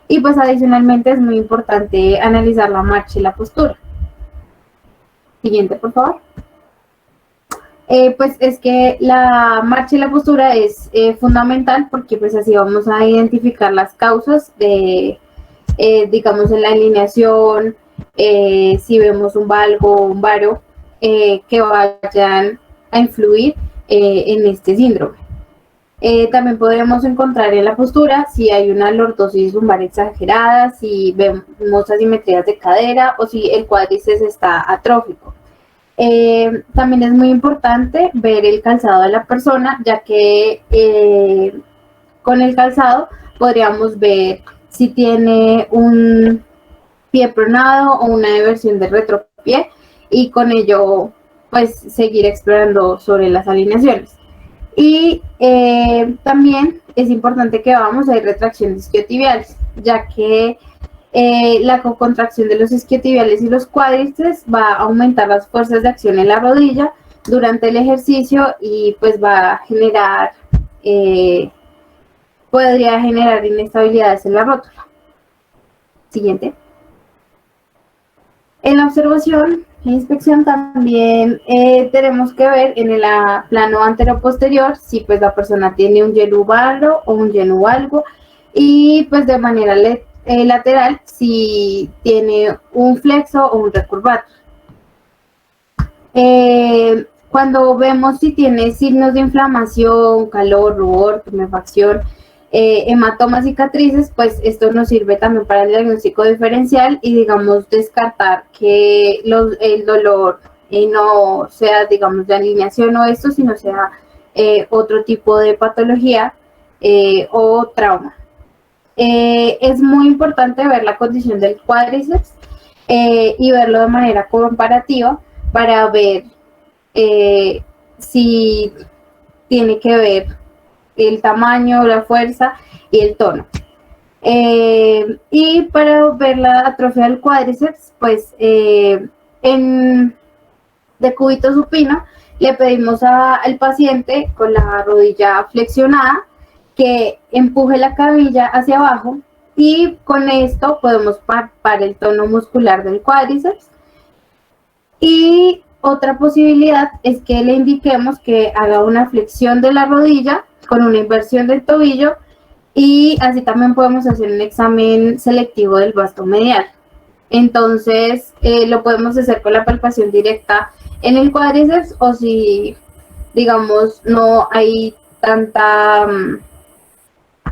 Speaker 5: Y pues adicionalmente es muy importante analizar la marcha y la postura. Siguiente, por favor. Pues es que la marcha y la postura es fundamental porque pues así vamos a identificar las causas de, digamos, en la alineación, si vemos un valgo o un varo, que vayan a influir en este síndrome. También podemos encontrar en la postura si hay una lordosis lumbar exagerada, si vemos asimetrías de cadera o si el cuádriceps está atrófico. También es muy importante ver el calzado de la persona, ya que con el calzado podríamos ver si tiene un pie pronado o una eversión del retropié y con ello pues seguir explorando sobre las alineaciones. Y también es importante que veamos hay retracciones isquiotibiales, ya que la contracción de los isquiotibiales y los cuádriceps va a aumentar las fuerzas de acción en la rodilla durante el ejercicio y pues va a generar, podría generar inestabilidades en la rótula. Siguiente. En la observación e inspección también tenemos que ver en el plano anteroposterior si pues la persona tiene un genu varo o un genu valgo y pues de manera lateral si tiene un flexo o un recurvato. Cuando vemos si tiene signos de inflamación, calor, rubor, tumefacción, hematomas, cicatrices, pues esto nos sirve también para el diagnóstico diferencial y digamos descartar que el dolor no sea digamos de alineación o esto, sino sea otro tipo de patología o trauma. Es muy importante ver la condición del cuádriceps y verlo de manera comparativa para ver si tiene que ver el tamaño, la fuerza y el tono. Y para ver la atrofia del cuádriceps, pues de cúbito supino le pedimos al paciente con la rodilla flexionada que empuje la cabilla hacia abajo y con esto podemos palpar el tono muscular del cuádriceps. Y otra posibilidad es que le indiquemos que haga una flexión de la rodilla con una inversión del tobillo y así también podemos hacer un examen selectivo del vasto medial. Entonces lo podemos hacer con la palpación directa en el cuádriceps o si digamos no hay tanta,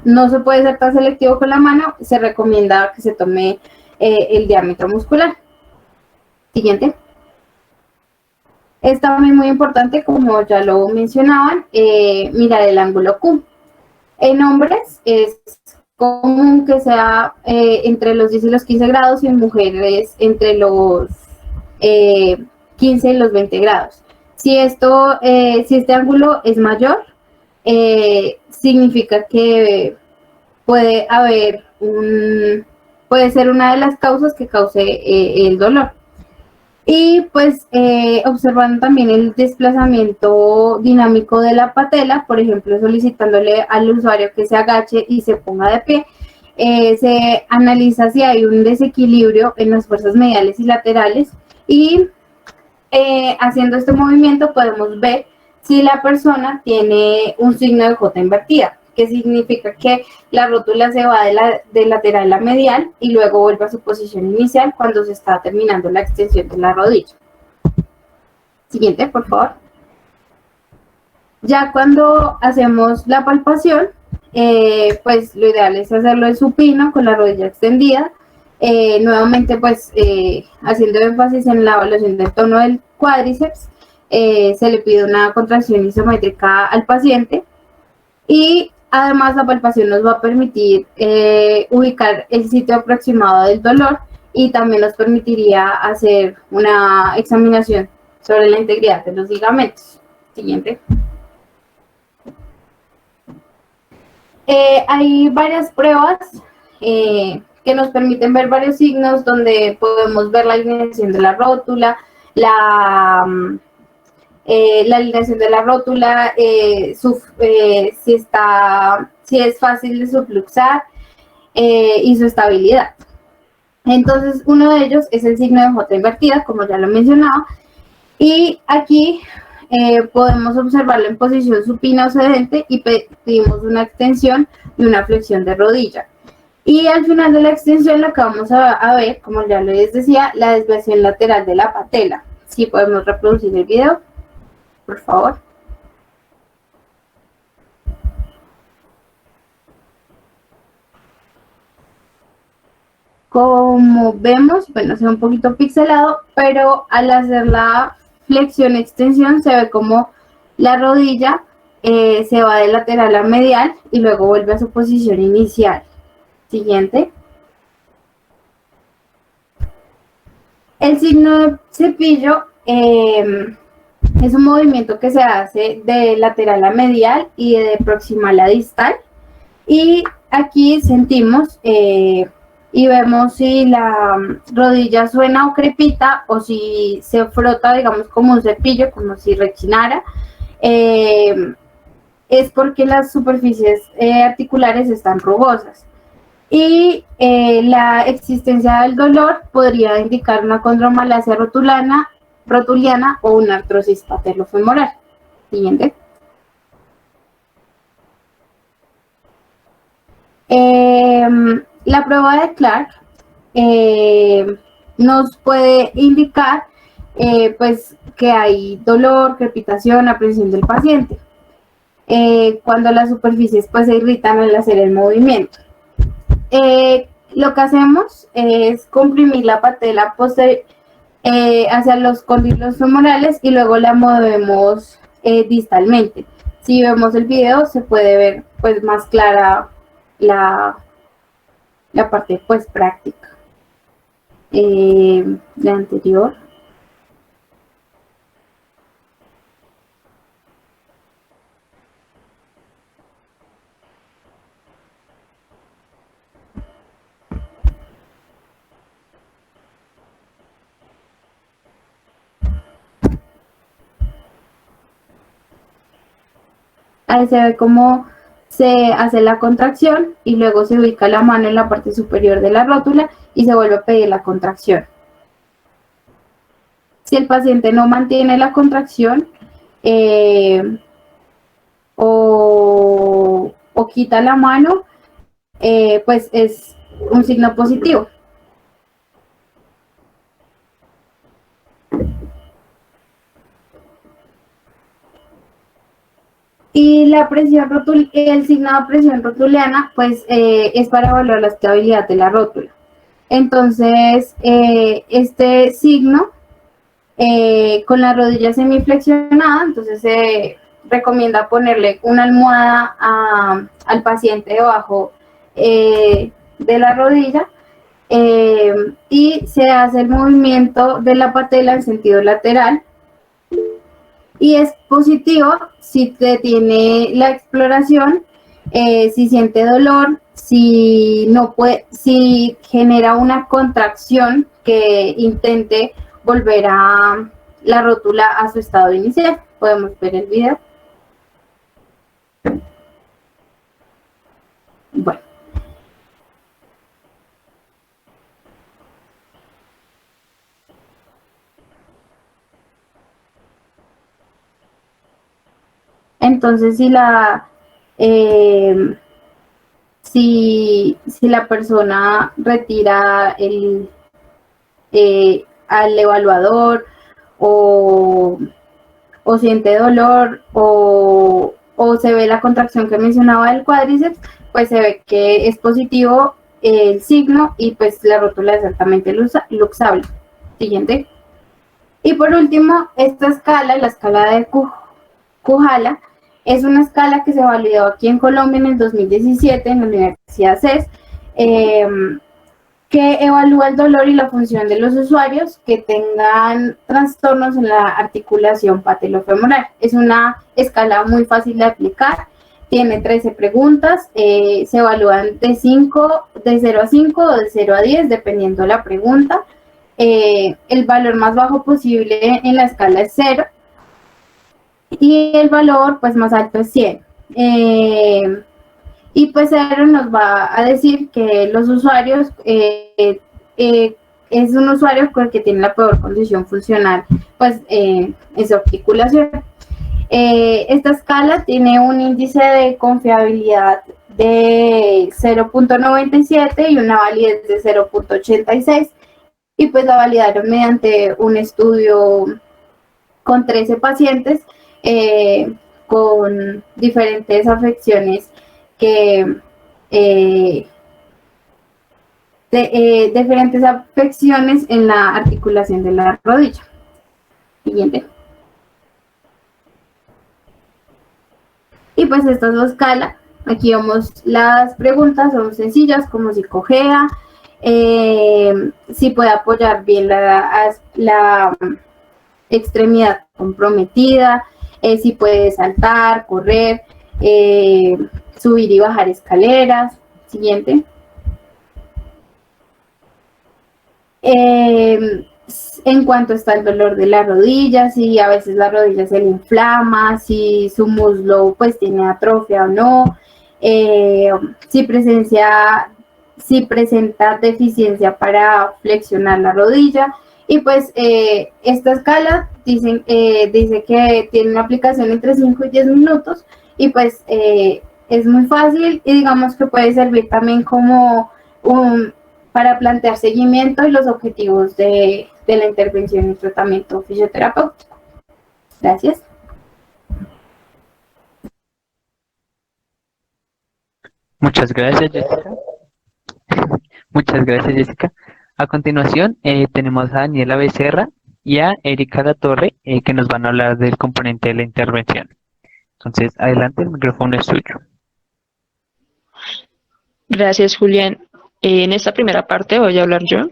Speaker 5: no se puede ser tan selectivo con la mano, se recomienda que se tome el diámetro muscular. Siguiente. Es también muy importante, como ya lo mencionaban, mirar el ángulo Q. En hombres es común que sea entre los 10 y los 15 grados y en mujeres entre los 15 y los 20 grados. Si este ángulo es mayor, significa que puede ser una de las causas que cause el dolor. Y pues observando también el desplazamiento dinámico de la patela, por ejemplo, solicitándole al usuario que se agache y se ponga de pie, se analiza si hay un desequilibrio en las fuerzas mediales y laterales y haciendo este movimiento podemos ver si la persona tiene un signo de J invertida, que significa que la rótula se va de lateral a medial y luego vuelve a su posición inicial cuando se está terminando la extensión de la rodilla. Siguiente, por favor. Ya cuando hacemos la palpación, pues lo ideal es hacerlo en supino con la rodilla extendida. Nuevamente, pues haciendo énfasis en la evaluación del tono del cuádriceps, se le pide una contracción isométrica al paciente y además la palpación nos va a permitir ubicar el sitio aproximado del dolor y también nos permitiría hacer una examinación sobre la integridad de los ligamentos. Siguiente. Hay varias pruebas que nos permiten ver varios signos donde podemos ver la alineación de la rótula, la alineación de la rótula, si es fácil de subluxar y su estabilidad. Entonces, uno de ellos es el signo de J invertida, como ya lo mencionaba, y aquí podemos observarlo en posición supina o sedente y pedimos una extensión y una flexión de rodilla. Y al final de la extensión lo que vamos a ver, como ya les decía, la desviación lateral de la patela. Si podemos reproducir el video. por favor. Como vemos, bueno, se ve un poquito pixelado, pero al hacer la flexión-extensión se ve como la rodilla se va de lateral a medial y luego vuelve a su posición inicial. Siguiente. El signo de cepillo es un movimiento que se hace de lateral a medial y de proximal a distal. Y aquí sentimos y vemos si la rodilla suena o crepita o si se frota, digamos, como un cepillo, como si rechinara. Es porque las superficies articulares están rugosas. Y la existencia del dolor podría indicar una condromalacia rotuliana o una artrosis patelofemoral. Siguiente. La prueba de Clark nos puede indicar pues que hay dolor, crepitación, aprensión del paciente cuando las superficies pues se irritan al hacer el movimiento. Lo que hacemos es comprimir la patela hacia los cóndilos femorales y luego la movemos distalmente. Si vemos el video se puede ver pues más clara la parte pues práctica. La anterior. Ahí se ve cómo se hace la contracción y luego se ubica la mano en la parte superior de la rótula y se vuelve a pedir la contracción. Si el paciente no mantiene la contracción o quita la mano, pues es un signo positivo. Y la presión el signo de presión rotuliana, pues es para evaluar la estabilidad de la rótula. Entonces, este signo, con la rodilla semiflexionada, entonces se recomienda ponerle una almohada al paciente debajo de la rodilla y se hace el movimiento de la patela en sentido lateral. Y es positivo si tiene la exploración, si siente dolor, si genera una contracción que intente volver a la rótula a su estado inicial. Podemos ver el video. Bueno. Entonces, si la persona retira al evaluador o siente dolor o se ve la contracción que mencionaba del cuádriceps, pues se ve que es positivo el signo y pues la rótula es altamente luxable. Siguiente. Y por último, esta escala, la escala de Kohala, es una escala que se validó aquí en Colombia en el 2017 en la Universidad CES, que evalúa el dolor y la función de los usuarios que tengan trastornos en la articulación patelofemoral. Es una escala muy fácil de aplicar, tiene 13 preguntas, se evalúan de 0 a 5 o de 0 a 10, dependiendo la pregunta. El valor más bajo posible en la escala es 0. Y el valor pues más alto es 100. Y pues 0 nos va a decir que los usuarios es un usuario con el que tiene la peor condición funcional pues en su articulación. Esta escala tiene un índice de confiabilidad de 0.97 y una validez de 0.86 y pues la validaron mediante un estudio con 13 pacientes con diferentes afecciones que diferentes afecciones en la articulación de la rodilla. Siguiente. Y pues esta es la escala. Aquí vemos las preguntas, son sencillas, como si cojea, si puede apoyar bien la extremidad comprometida, si puede saltar, correr, subir y bajar escaleras. Siguiente. En cuanto está el dolor de la rodilla, si a veces la rodilla se le inflama, si su muslo pues tiene atrofia o no, si presenta deficiencia para flexionar la rodilla. Y pues esta escala dice que tiene una aplicación entre 5 y 10 minutos y pues es muy fácil y digamos que puede servir también como para plantear seguimiento y los objetivos de la intervención y tratamiento fisioterapéutico. Gracias.
Speaker 1: Muchas gracias, Jessica. Muchas gracias, Jessica. A continuación, tenemos a Daniela Becerra y a Erika Latorre, que nos van a hablar del componente de la intervención. Entonces, adelante, el micrófono es suyo.
Speaker 4: Gracias, Julián. En esta primera parte voy a hablar yo.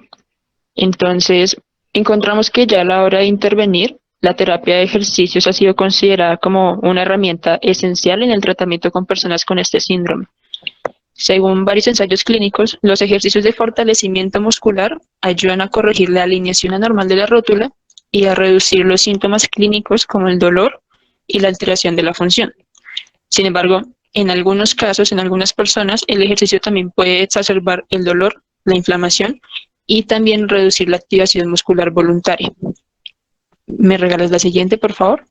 Speaker 4: Entonces, encontramos que ya a la hora de intervenir, la terapia de ejercicios ha sido considerada como una herramienta esencial en el tratamiento con personas con este síndrome. Según varios ensayos clínicos, los ejercicios de fortalecimiento muscular ayudan a corregir la alineación anormal de la rótula y a reducir los síntomas clínicos como el dolor y la alteración de la función. Sin embargo, en algunos casos, en algunas personas, el ejercicio también puede exacerbar el dolor, la inflamación y también reducir la activación muscular voluntaria. ¿Me regalas la siguiente, por favor?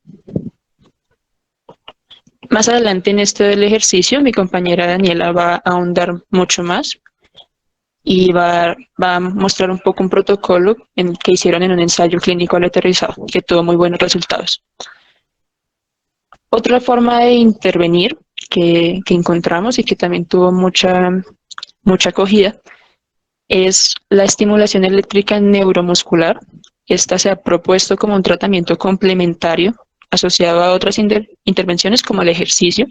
Speaker 4: Más adelante en este del ejercicio, mi compañera Daniela va a ahondar mucho más y va a mostrar un poco un protocolo que hicieron en un ensayo clínico aleatorizado, que tuvo muy buenos resultados. Otra forma de intervenir que encontramos y que también tuvo mucha acogida es la estimulación eléctrica neuromuscular. Esta se ha propuesto como un tratamiento complementario asociado a otras intervenciones como el ejercicio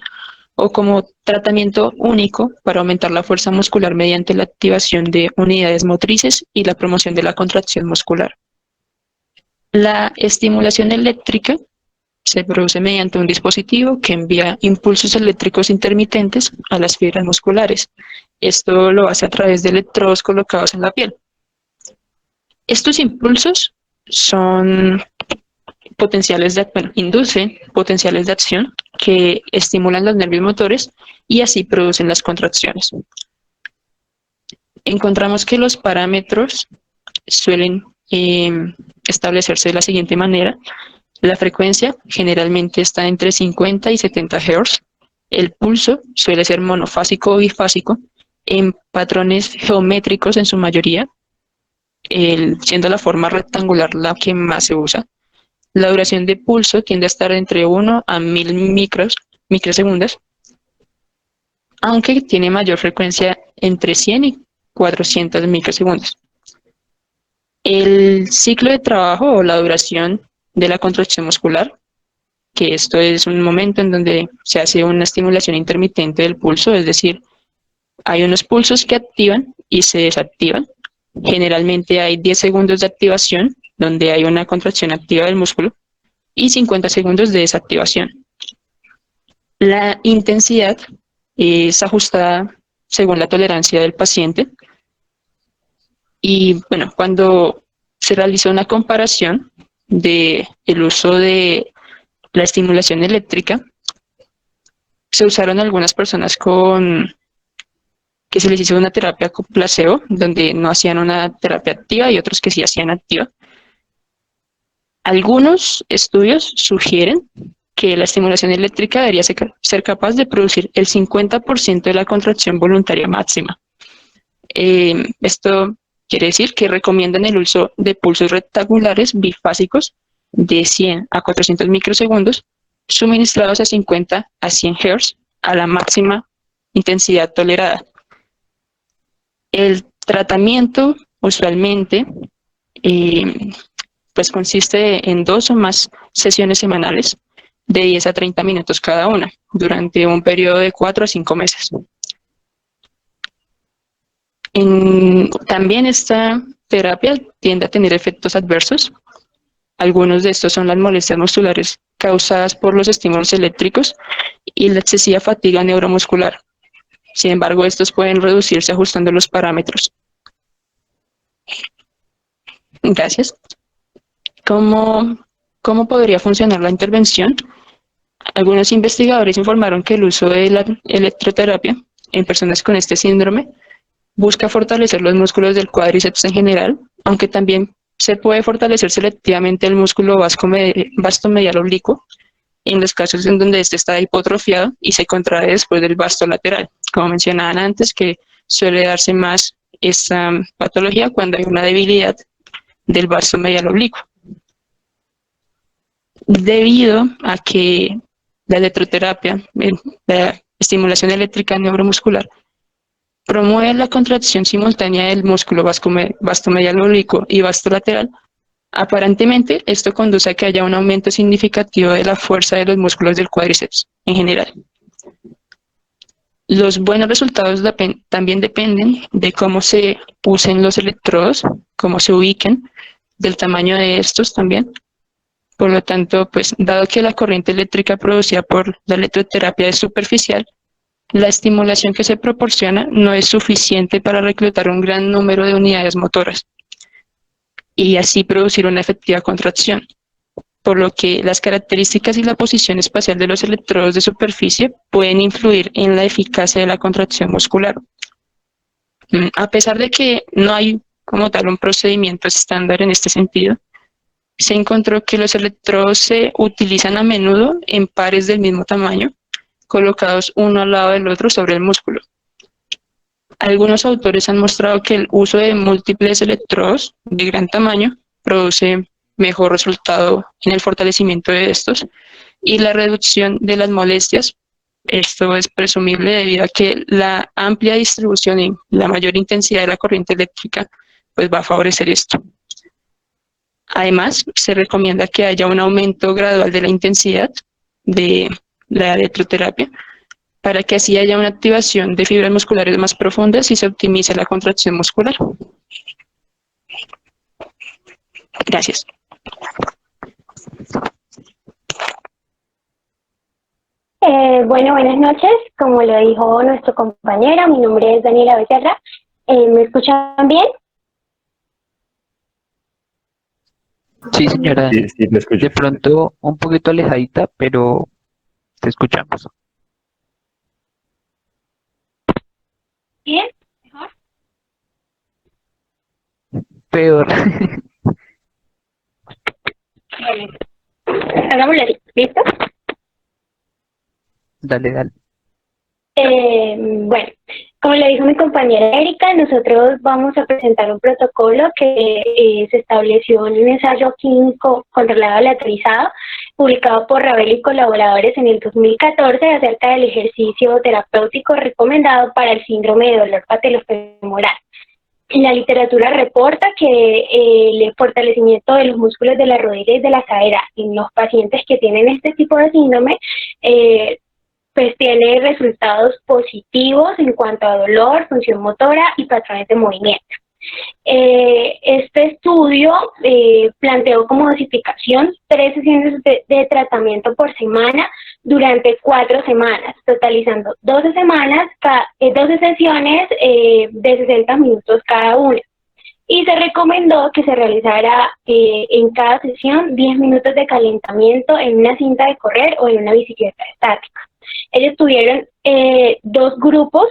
Speaker 4: o como tratamiento único para aumentar la fuerza muscular mediante la activación de unidades motrices y la promoción de la contracción muscular. La estimulación eléctrica se produce mediante un dispositivo que envía impulsos eléctricos intermitentes a las fibras musculares. Esto lo hace a través de electrodos colocados en la piel. Estos impulsos son inducen potenciales de acción que estimulan los nervios motores y así producen las contracciones. Encontramos que los parámetros suelen establecerse de la siguiente manera. La frecuencia generalmente está entre 50 y 70 Hz. El pulso suele ser monofásico o bifásico en patrones geométricos en su mayoría, siendo la forma rectangular la que más se usa. La duración de pulso tiende a estar entre 1 a 1000 microsegundos, aunque tiene mayor frecuencia entre 100 y 400 microsegundos. El ciclo de trabajo o la duración de la contracción muscular, que esto es un momento en donde se hace una estimulación intermitente del pulso, es decir, hay unos pulsos que activan y se desactivan. Generalmente hay 10 segundos de activación, donde hay una contracción activa del músculo, y 50 segundos de desactivación. La intensidad es ajustada según la tolerancia del paciente. Y bueno, cuando se realizó una comparación del uso de la estimulación eléctrica, se usaron algunas personas que se les hizo una terapia con placebo, donde no hacían una terapia activa y otros que sí hacían activa. Algunos estudios sugieren que la estimulación eléctrica debería ser capaz de producir el 50% de la contracción voluntaria máxima. Esto quiere decir que recomiendan el uso de pulsos rectangulares bifásicos de 100 a 400 microsegundos suministrados a 50 a 100 Hz a la máxima intensidad tolerada. El tratamiento usualmente pues consiste en 2 o más sesiones semanales de 10 a 30 minutos cada una durante un periodo de 4 a 5 meses. También esta terapia tiende a tener efectos adversos. Algunos de estos son las molestias musculares causadas por los estímulos eléctricos y la excesiva fatiga neuromuscular. Sin embargo, estos pueden reducirse ajustando los parámetros. Gracias. ¿Cómo podría funcionar la intervención? Algunos investigadores informaron que el uso de la electroterapia en personas con este síndrome busca fortalecer los músculos del cuádriceps en general, aunque también se puede fortalecer selectivamente el músculo vasto medial oblicuo en los casos en donde este está hipotrofiado y se contrae después del vasto lateral, como mencionaban antes, que suele darse más esta patología cuando hay una debilidad del vasto medial oblicuo. Debido a que la electroterapia, la estimulación eléctrica neuromuscular, promueve la contracción simultánea del músculo vasto medial oblicuo y vasto lateral, aparentemente esto conduce a que haya un aumento significativo de la fuerza de los músculos del cuádriceps en general. Los buenos resultados también dependen de cómo se usen los electrodos, cómo se ubiquen, del tamaño de estos también. Por lo tanto, pues, dado que la corriente eléctrica producida por la electroterapia es superficial, la estimulación que se proporciona no es suficiente para reclutar un gran número de unidades motoras y así producir una efectiva contracción, por lo que las características y la posición espacial de los electrodos de superficie pueden influir en la eficacia de la contracción muscular. A pesar de que no hay como tal un procedimiento estándar en este sentido, se encontró que los electrodos se utilizan a menudo en pares del mismo tamaño, colocados uno al lado del otro sobre el músculo. Algunos autores han mostrado que el uso de múltiples electrodos de gran tamaño produce mejor resultado en el fortalecimiento de estos y la reducción de las molestias. Esto es presumible debido a que la amplia distribución y la mayor intensidad de la corriente eléctrica pues va a favorecer esto. Además, se recomienda que haya un aumento gradual de la intensidad de la electroterapia para que así haya una activación de fibras musculares más profundas y se optimice la contracción muscular. Gracias.
Speaker 3: Bueno, buenas noches. Como lo dijo nuestro compañero, mi nombre es Daniela Becerra. ¿Me escuchan bien?
Speaker 1: Sí, señora.
Speaker 2: Sí, me escucho.
Speaker 1: De pronto un poquito alejadita, pero te escuchamos.
Speaker 3: ¿Bien? ¿Mejor?
Speaker 1: Peor.
Speaker 3: Bueno, hagámoslo así. ¿Listo?
Speaker 1: Dale.
Speaker 3: Bueno, como le dijo mi compañera Erika, nosotros vamos a presentar un protocolo que se estableció en un ensayo clínico controlado aleatorizado, publicado por Ravel y colaboradores en el 2014 acerca del ejercicio terapéutico recomendado para el síndrome de dolor patelofemoral. La literatura reporta que el fortalecimiento de los músculos de la rodilla y de la cadera en los pacientes que tienen este tipo de síndrome pues tiene resultados positivos en cuanto a dolor, función motora y patrones de movimiento. Este estudio planteó como dosificación 3 sesiones de tratamiento por semana durante 4 semanas, totalizando 12 sesiones de 60 minutos cada una. Y se recomendó que se realizara en cada sesión 10 minutos de calentamiento en una cinta de correr o en una bicicleta estática. Ellos tuvieron 2 grupos,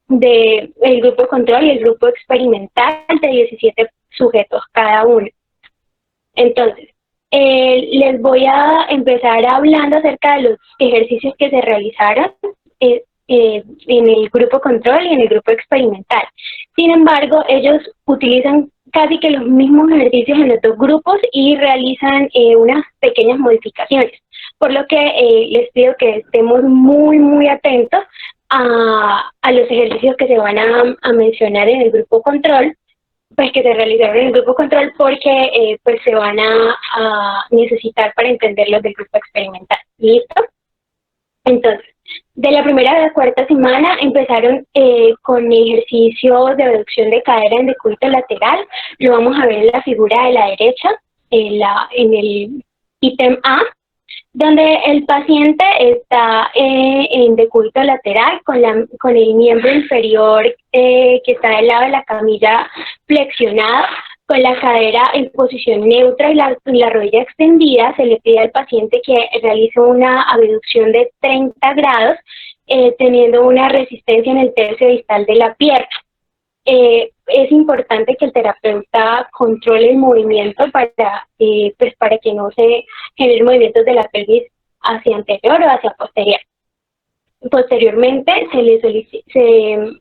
Speaker 3: el grupo control y el grupo experimental de 17 sujetos cada uno. Entonces, les voy a empezar hablando acerca de los ejercicios que se realizaron en el grupo control y en el grupo experimental. Sin embargo, ellos utilizan casi que los mismos ejercicios en los 2 grupos y realizan unas pequeñas modificaciones.
Speaker 6: por lo que les pido que estemos muy atentos a los ejercicios que se van a mencionar en el grupo control, pues que se realizaron en el grupo control, porque pues se van a necesitar para entenderlos del grupo experimental. ¿Listo? Entonces, de la primera a la cuarta semana empezaron con ejercicios de abducción de cadera en decúbito lateral. Lo vamos a ver en la figura de la derecha, en el ítem A, donde el paciente está en decúbito lateral con el miembro inferior que está del lado de la camilla flexionado, con la cadera en posición neutra y la rodilla extendida. Se le pide al paciente que realice una abducción de 30 grados, teniendo una resistencia en el tercio distal de la pierna. Es importante que el terapeuta controle el movimiento para que no se generen movimientos de la pelvis hacia anterior o hacia posterior. Posteriormente se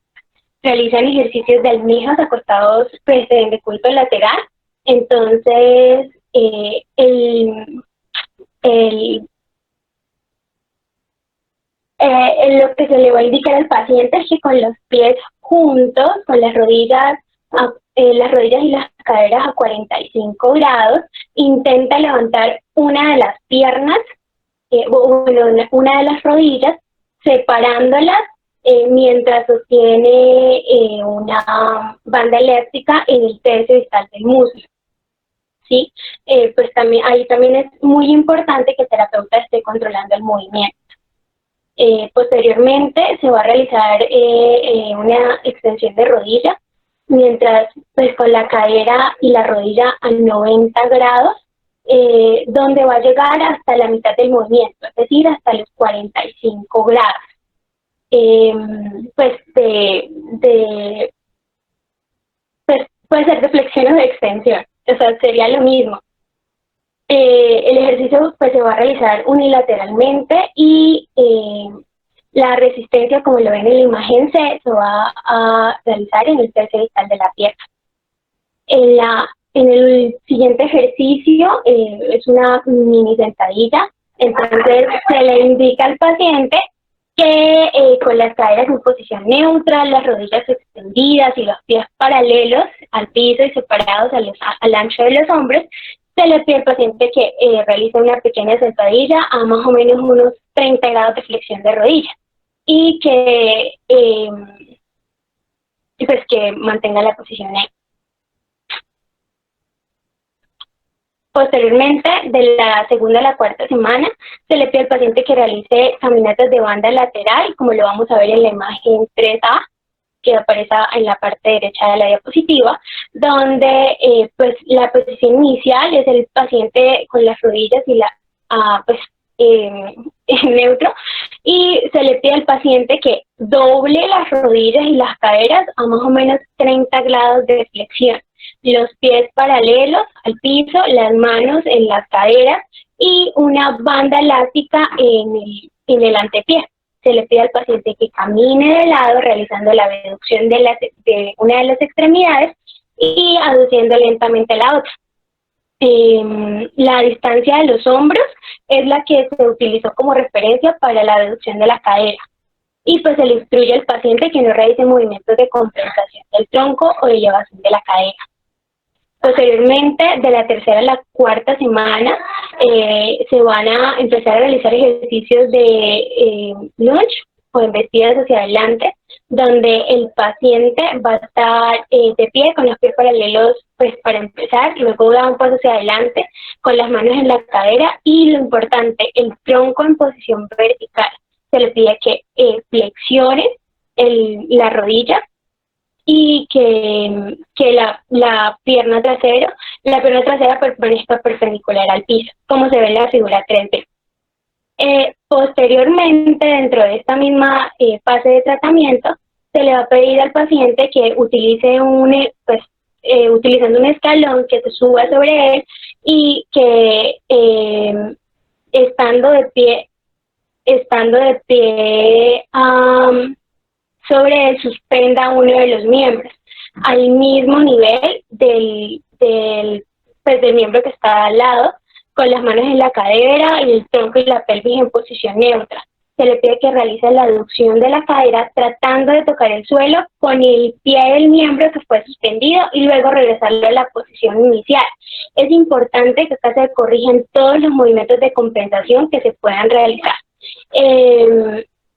Speaker 6: realizan ejercicios de almejas acostados en decúbito lateral. Entonces, lo que se le va a indicar al paciente es que con los pies juntos, con las rodillas y las caderas a 45 grados, intenta levantar una de las piernas, una de las rodillas, separándolas mientras sostiene una banda elástica en el tercio distal del muslo. ¿Sí? Pues ahí también es muy importante que el terapeuta esté controlando el movimiento. Posteriormente se va a realizar una extensión de rodilla, mientras pues con la cadera y la rodilla a 90 grados, donde va a llegar hasta la mitad del movimiento, es decir, hasta los 45 grados. Pues puede ser de flexión o de extensión, o sea, sería lo mismo. El ejercicio pues se va a realizar unilateralmente y la resistencia, como lo ven en la imagen, se va a realizar en el tercio distal de la pierna. En el siguiente ejercicio es una mini sentadilla. Entonces se le indica al paciente que con las caderas en posición neutra, las rodillas extendidas y los pies paralelos al piso y separados al ancho de los hombros, se le pide al paciente que realice una pequeña sentadilla a más o menos unos 30 grados de flexión de rodilla y que mantenga la posición ahí. Posteriormente, de la segunda a la cuarta semana, se le pide al paciente que realice caminatas de banda lateral, como lo vamos a ver en la imagen 3A, que aparece en la parte derecha de la diapositiva, donde pues la posición inicial es el paciente con las rodillas y en neutro, y se le pide al paciente que doble las rodillas y las caderas a más o menos 30 grados de flexión, los pies paralelos al piso, las manos en las caderas y una banda elástica en el antepié. Se le pide al paciente que camine de lado realizando la abducción de una de las extremidades y aduciendo lentamente la otra. La distancia de los hombros es la que se utilizó como referencia para la abducción de la cadera. Y pues se le instruye al paciente que no realice movimientos de compensación del tronco o de elevación de la cadera. Posteriormente, de la tercera a la cuarta semana, se van a empezar a realizar ejercicios de lunge o embestidas hacia adelante, donde el paciente va a estar de pie con los pies paralelos, pues para empezar, luego da un paso hacia adelante con las manos en la cadera y lo importante, el tronco en posición vertical. Se le pide que flexione la rodilla y que la pierna trasera permanezca perpendicular al piso, como se ve en la figura 3D. Posteriormente, dentro de esta misma fase de tratamiento, se le va a pedir al paciente que utilice utilizando un escalón, que se suba sobre él y que estando de pie sobre él, suspenda uno de los miembros al mismo nivel del miembro que está al lado, con las manos en la cadera y el tronco y la pelvis en posición neutra. Se le pide que realice la aducción de la cadera tratando de tocar el suelo con el pie del miembro que fue suspendido y luego regresarlo a la posición inicial. Es importante que acá se corrijan todos los movimientos de compensación que se puedan realizar.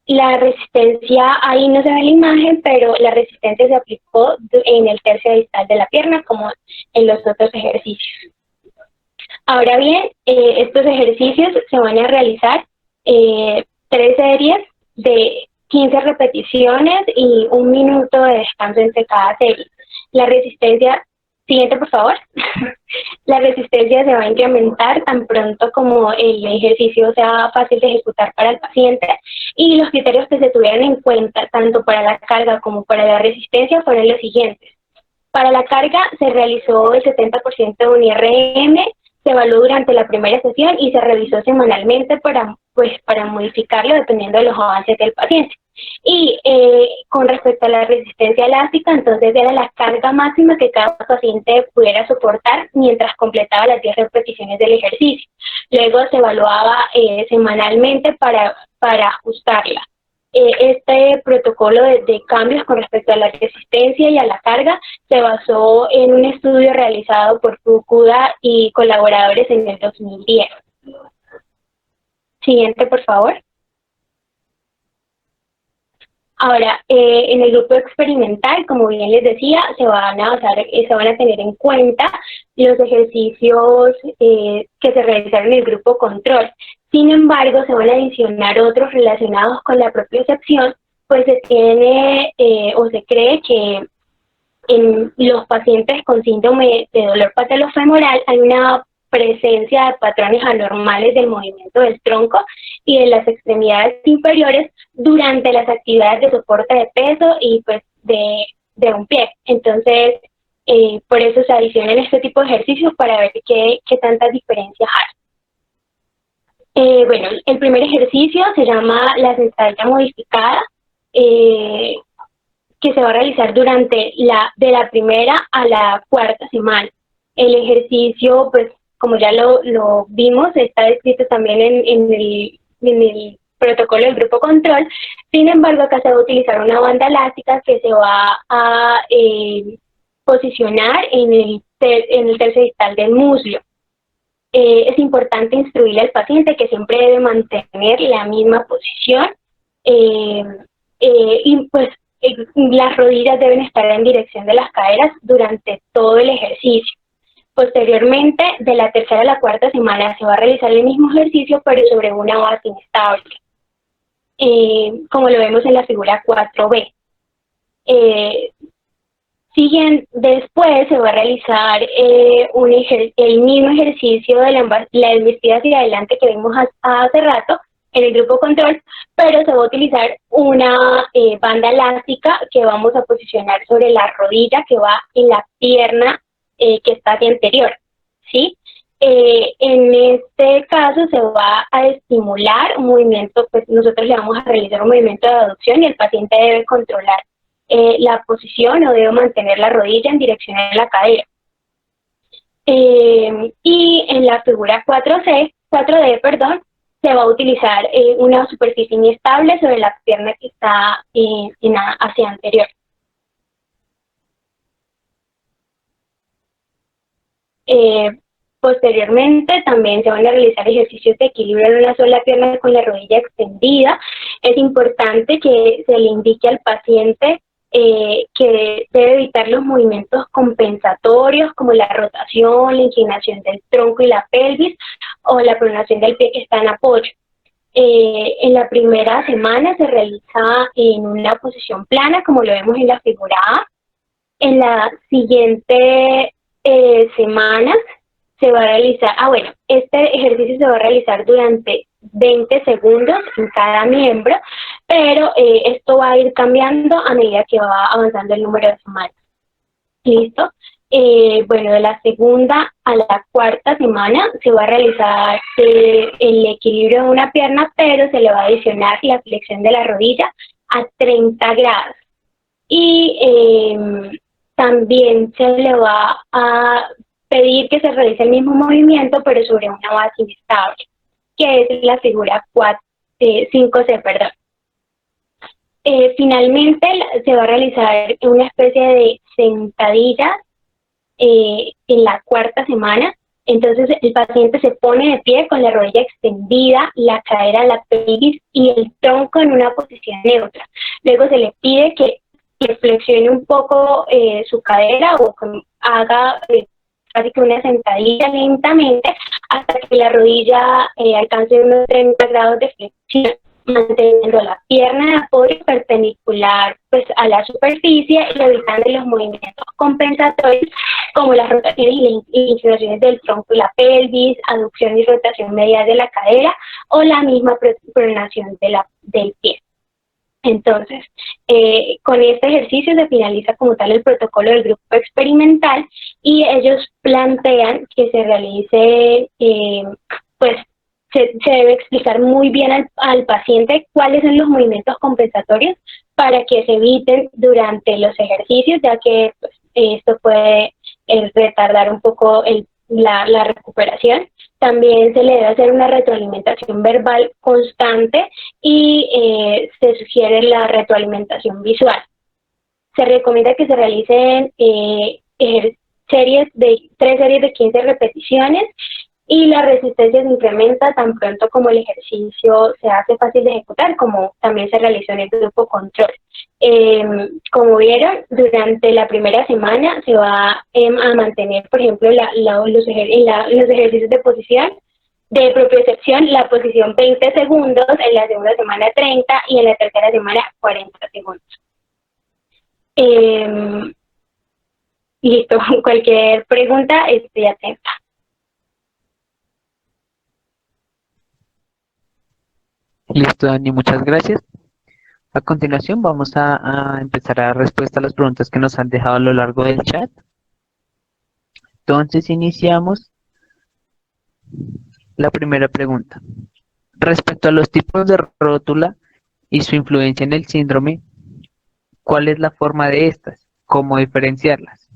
Speaker 6: La resistencia, ahí no se ve la imagen, pero la resistencia se aplicó en el tercio distal de la pierna como en los otros ejercicios. Ahora bien, estos ejercicios se van a realizar 3 series de 15 repeticiones y 1 minuto de descanso entre cada serie. La resistencia, siguiente por favor, la resistencia se va a incrementar tan pronto como el ejercicio sea fácil de ejecutar para el paciente, y los criterios que se tuvieron en cuenta tanto para la carga como para la resistencia fueron los siguientes. Para la carga se realizó el 70% de un IRM, se evaluó durante la primera sesión y se revisó semanalmente para modificarlo dependiendo de los avances del paciente. Y con respecto a la resistencia elástica, entonces era la carga máxima que cada paciente pudiera soportar mientras completaba las 10 repeticiones del ejercicio. Luego se evaluaba semanalmente para ajustarla. Este protocolo de cambios con respecto a la resistencia y a la carga se basó en un estudio realizado por Fukuda y colaboradores en el 2010. Siguiente, por favor. Ahora, en el grupo experimental, como bien les decía, se van a tener en cuenta los ejercicios que se realizaron en el grupo control. Sin embargo, se van a adicionar otros relacionados con la propiocepción, pues se tiene o se cree que en los pacientes con síndrome de dolor patulofemoral hay una presencia de patrones anormales del movimiento del tronco y de las extremidades inferiores durante las actividades de soporte de peso y pues de un pie. Entonces, por eso se adicionan este tipo de ejercicios para ver qué tantas diferencias hay. Bueno, el primer ejercicio se llama la sentadilla modificada, que se va a realizar durante de la primera a la 4ª semana. El ejercicio, pues, como ya lo vimos, está descrito también en el protocolo del grupo control. Sin embargo, acá se va a utilizar una banda elástica que se va a posicionar en el tercio distal del muslo. Es importante instruirle al paciente que siempre debe mantener la misma posición y pues las rodillas deben estar en dirección de las caderas durante todo el ejercicio. Posteriormente, de la 3ª a la 4ª semana se va a realizar el mismo ejercicio, pero sobre una base inestable, como lo vemos en la figura 4B. Después se va a realizar el mismo ejercicio de la embestida hacia adelante que vimos hace rato en el grupo control, pero se va a utilizar una banda elástica que vamos a posicionar sobre la rodilla que va en la pierna que está hacia anterior, ¿sí? En este caso se va a estimular un movimiento, pues nosotros le vamos a realizar un movimiento de aducción y el paciente debe controlar la posición o debe mantener la rodilla en dirección a la cadera. Y en la figura 4D, se va a utilizar una superficie inestable sobre la pierna que está hacia anterior. Posteriormente también se van a realizar ejercicios de equilibrio en una sola pierna con la rodilla extendida. Es importante que se le indique al paciente que debe evitar los movimientos compensatorios como la rotación, la inclinación del tronco y la pelvis o la pronación del pie que está en apoyo. En la primera semana se realiza en una posición plana como lo vemos en la figura A. En la siguiente semanas se va a realizar, este ejercicio se va a realizar durante 20 segundos en cada miembro, pero esto va a ir cambiando a medida que va avanzando el número de semanas. ¿Listo? Bueno, de la 2ª a la 4ª semana se va a realizar el equilibrio de una pierna, pero se le va a adicionar la flexión de la rodilla a 30 grados. Y también se le va a pedir que se realice el mismo movimiento, pero sobre una base inestable, que es la figura 5C, perdón. Finalmente se va a realizar una especie de sentadilla en la cuarta semana. Entonces el paciente se pone de pie con la rodilla extendida, la cadera, la pelvis y el tronco en una posición neutra. Luego se le pide que flexione un poco su cadera o que haga casi que una sentadilla lentamente hasta que la rodilla alcance unos 30 grados de flexión, manteniendo la pierna de apoyo perpendicular pues, a la superficie y evitando los movimientos compensatorios como las rotaciones y inclinaciones del tronco y la pelvis, aducción y rotación medial de la cadera o la misma pronación del pie. Entonces, con este ejercicio se finaliza como tal el protocolo del grupo experimental y ellos plantean que se realice, pues, se debe explicar muy bien al paciente cuáles son los movimientos compensatorios para que se eviten durante los ejercicios, ya que pues, esto puede retardar un poco la recuperación. También se le debe hacer una retroalimentación verbal constante y se sugiere la retroalimentación visual. Se recomienda que se realicen 3 series de 15 repeticiones y la resistencia se incrementa tan pronto como el ejercicio se hace fácil de ejecutar, como también se realizó en el grupo control. Como vieron, durante la primera semana se va a mantener, por ejemplo, los ejercicios de posición, de propiocepción, la posición 20 segundos, en la segunda semana 30 y en la tercera semana 40 segundos. Listo, cualquier pregunta, estoy atenta.
Speaker 1: Listo, Dani, muchas gracias. A continuación vamos a empezar a dar respuesta a las preguntas que nos han dejado a lo largo del chat. Entonces iniciamos la primera pregunta. Respecto a los tipos de rótula y su influencia en el síndrome, ¿cuál es la forma de estas? ¿Cómo diferenciarlas?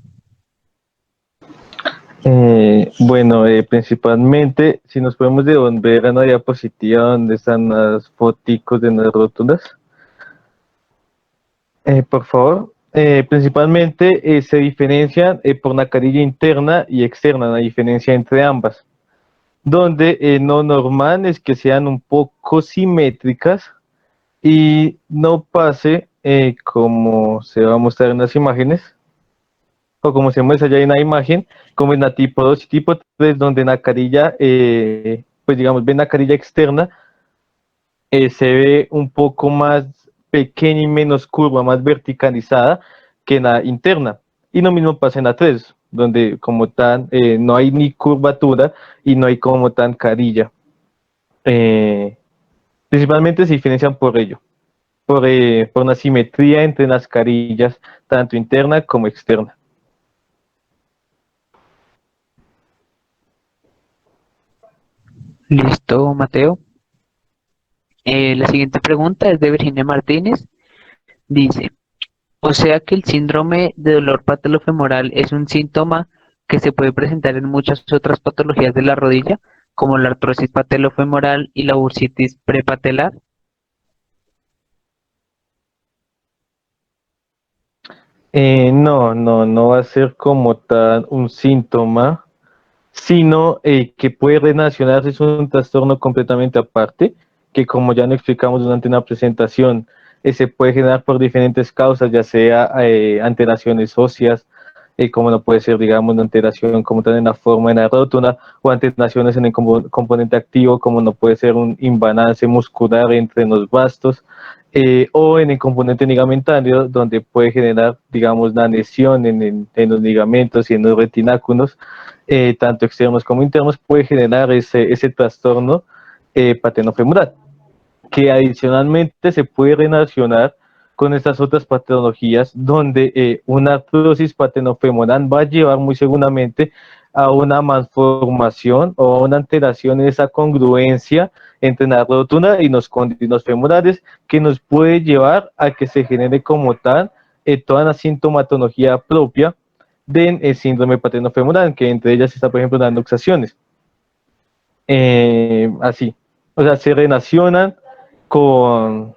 Speaker 2: Bueno, principalmente, si nos podemos ver a una diapositiva donde están las foticos de las rótulas. Por favor. Principalmente se diferencian por una carilla interna y externa, la diferencia entre ambas. Donde lo normal es que sean un poco simétricas y no pase como se va a mostrar en las imágenes, o como se muestra ya en la imagen, como en la tipo 2 y tipo 3, donde en la carilla, pues digamos, ven la carilla externa, se ve un poco más pequeña y menos curva, más verticalizada que en la interna. Y lo mismo pasa en la 3, donde como tal no hay ni curvatura y no hay como tan carilla. Principalmente se diferencian por ello, por una simetría entre las carillas, tanto interna como externa.
Speaker 1: Listo, Mateo. La siguiente pregunta es de Virginia Martínez. Dice, o sea que el síndrome de dolor patelofemoral es un síntoma que se puede presentar en muchas otras patologías de la rodilla, como la artrosis patelofemoral y la bursitis prepatelar.
Speaker 2: No va a ser como tal un síntoma, sino que puede relacionarse, es un trastorno completamente aparte, que como ya lo explicamos durante una presentación, se puede generar por diferentes causas, ya sea alteraciones óseas, como no puede ser, digamos, una alteración como tal en la forma de la rótula, o alteraciones en el componente activo, como no puede ser un imbalance muscular entre los vastos, o en el componente ligamentario, donde puede generar, digamos, la lesión en los ligamentos y en los retináculos, tanto externos como internos, puede generar ese trastorno patellofemoral, que adicionalmente se puede relacionar con estas otras patologías, donde una artrosis patellofemoral va a llevar muy seguramente a una malformación o a una alteración en esa congruencia entre la rótula y los cóndilos femorales, que nos puede llevar a que se genere como tal toda la sintomatología propia den el síndrome paternofemoral, que entre ellas está, por ejemplo, las luxaciones. Así, o sea, se relacionan con,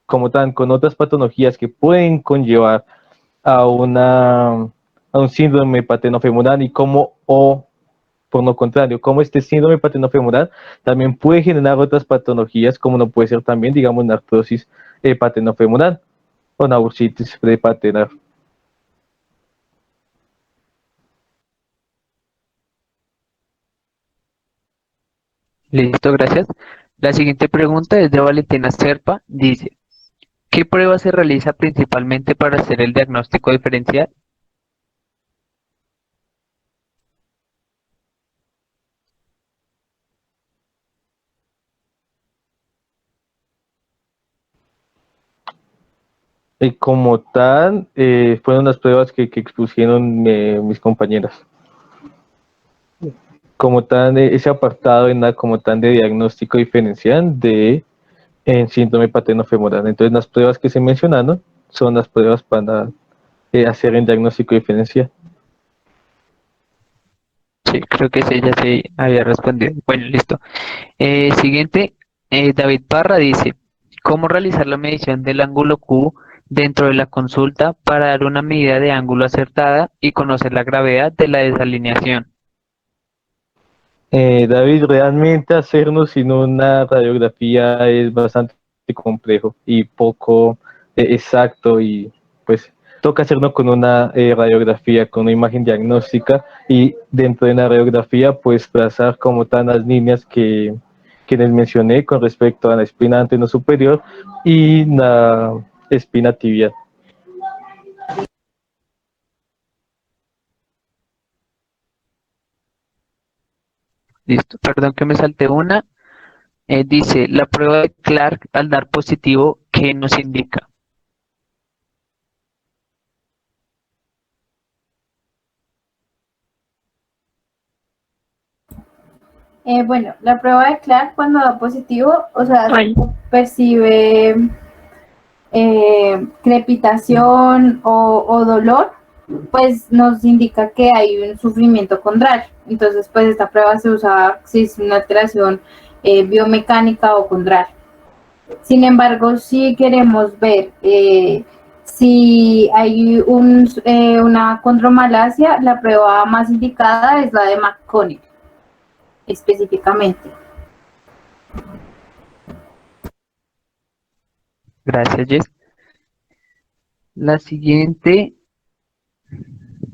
Speaker 2: con otras patologías que pueden conllevar a a un síndrome paternofemoral, y como, o por lo contrario, como este síndrome paternofemoral también puede generar otras patologías, como no puede ser también, digamos, una artrosis paternofemoral o una bursitis prepateral.
Speaker 1: Listo, gracias. La siguiente pregunta es de Valentina Serpa. Dice, ¿qué prueba se realiza principalmente para hacer el diagnóstico diferencial?
Speaker 2: Como tal, fueron las pruebas que expusieron mis compañeras. Como tal, ese apartado en la como tal de diagnóstico diferencial de en síndrome paternofemoral. Entonces, las pruebas que se mencionaron son las pruebas para hacer el diagnóstico diferencial.
Speaker 1: Sí, creo que sí, ya se había respondido. Bueno, listo. Siguiente, David Parra dice, ¿cómo realizar la medición del ángulo Q dentro de la consulta para dar una medida de ángulo acertada y conocer la gravedad de la desalineación?
Speaker 2: David, realmente hacernos sin una radiografía es bastante complejo y poco exacto, y pues toca hacerlo con una radiografía, con una imagen diagnóstica, y dentro de la radiografía pues trazar como tan las líneas que les mencioné con respecto a la espina anteno superior y la espina tibial.
Speaker 1: Listo, perdón que me salté una. Dice, la prueba de Clark al dar positivo, ¿qué nos indica?
Speaker 5: Bueno, la prueba de Clark cuando da positivo, o sea,
Speaker 3: Ay.
Speaker 5: percibe crepitación o dolor, pues nos indica que hay un sufrimiento condral. Entonces, pues esta prueba se usa si es una alteración biomecánica o condral. Sin embargo, si queremos ver si hay una condromalacia, la prueba más indicada es la de McConnell, específicamente.
Speaker 1: Gracias, Jess. La siguiente,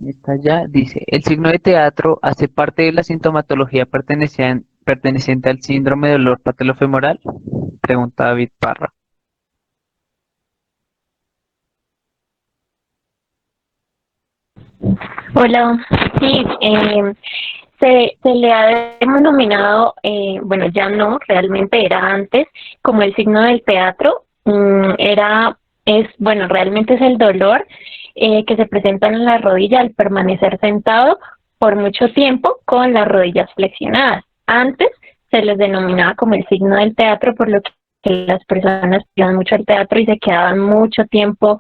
Speaker 1: esta ya, dice, ¿el signo de teatro hace parte de la sintomatología perteneciente al síndrome de dolor patelofemoral? Pregunta David Parra.
Speaker 3: Hola, sí, se le ha denominado, bueno, ya no, realmente era antes, como el signo del teatro. Bueno, realmente es el dolor que se presenta en la rodilla al permanecer sentado por mucho tiempo con las rodillas flexionadas. Antes se les denominaba como el signo del teatro, por lo que las personas iban mucho al teatro y se quedaban mucho tiempo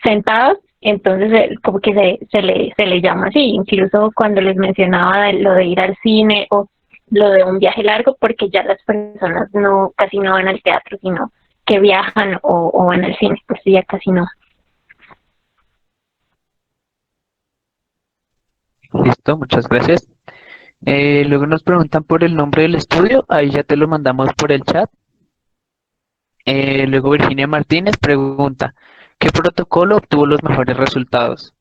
Speaker 3: sentados. Entonces, como que se le llama así, incluso cuando les mencionaba lo de ir al cine o lo de un viaje largo, porque ya las personas casi no van al teatro, sino que viajan o van al cine, pues sí, ya casi no.
Speaker 1: Listo, muchas gracias. Luego nos preguntan por el nombre del estudio, ahí ya te lo mandamos por el chat. Luego Virginia Martínez pregunta, ¿qué protocolo obtuvo los mejores resultados?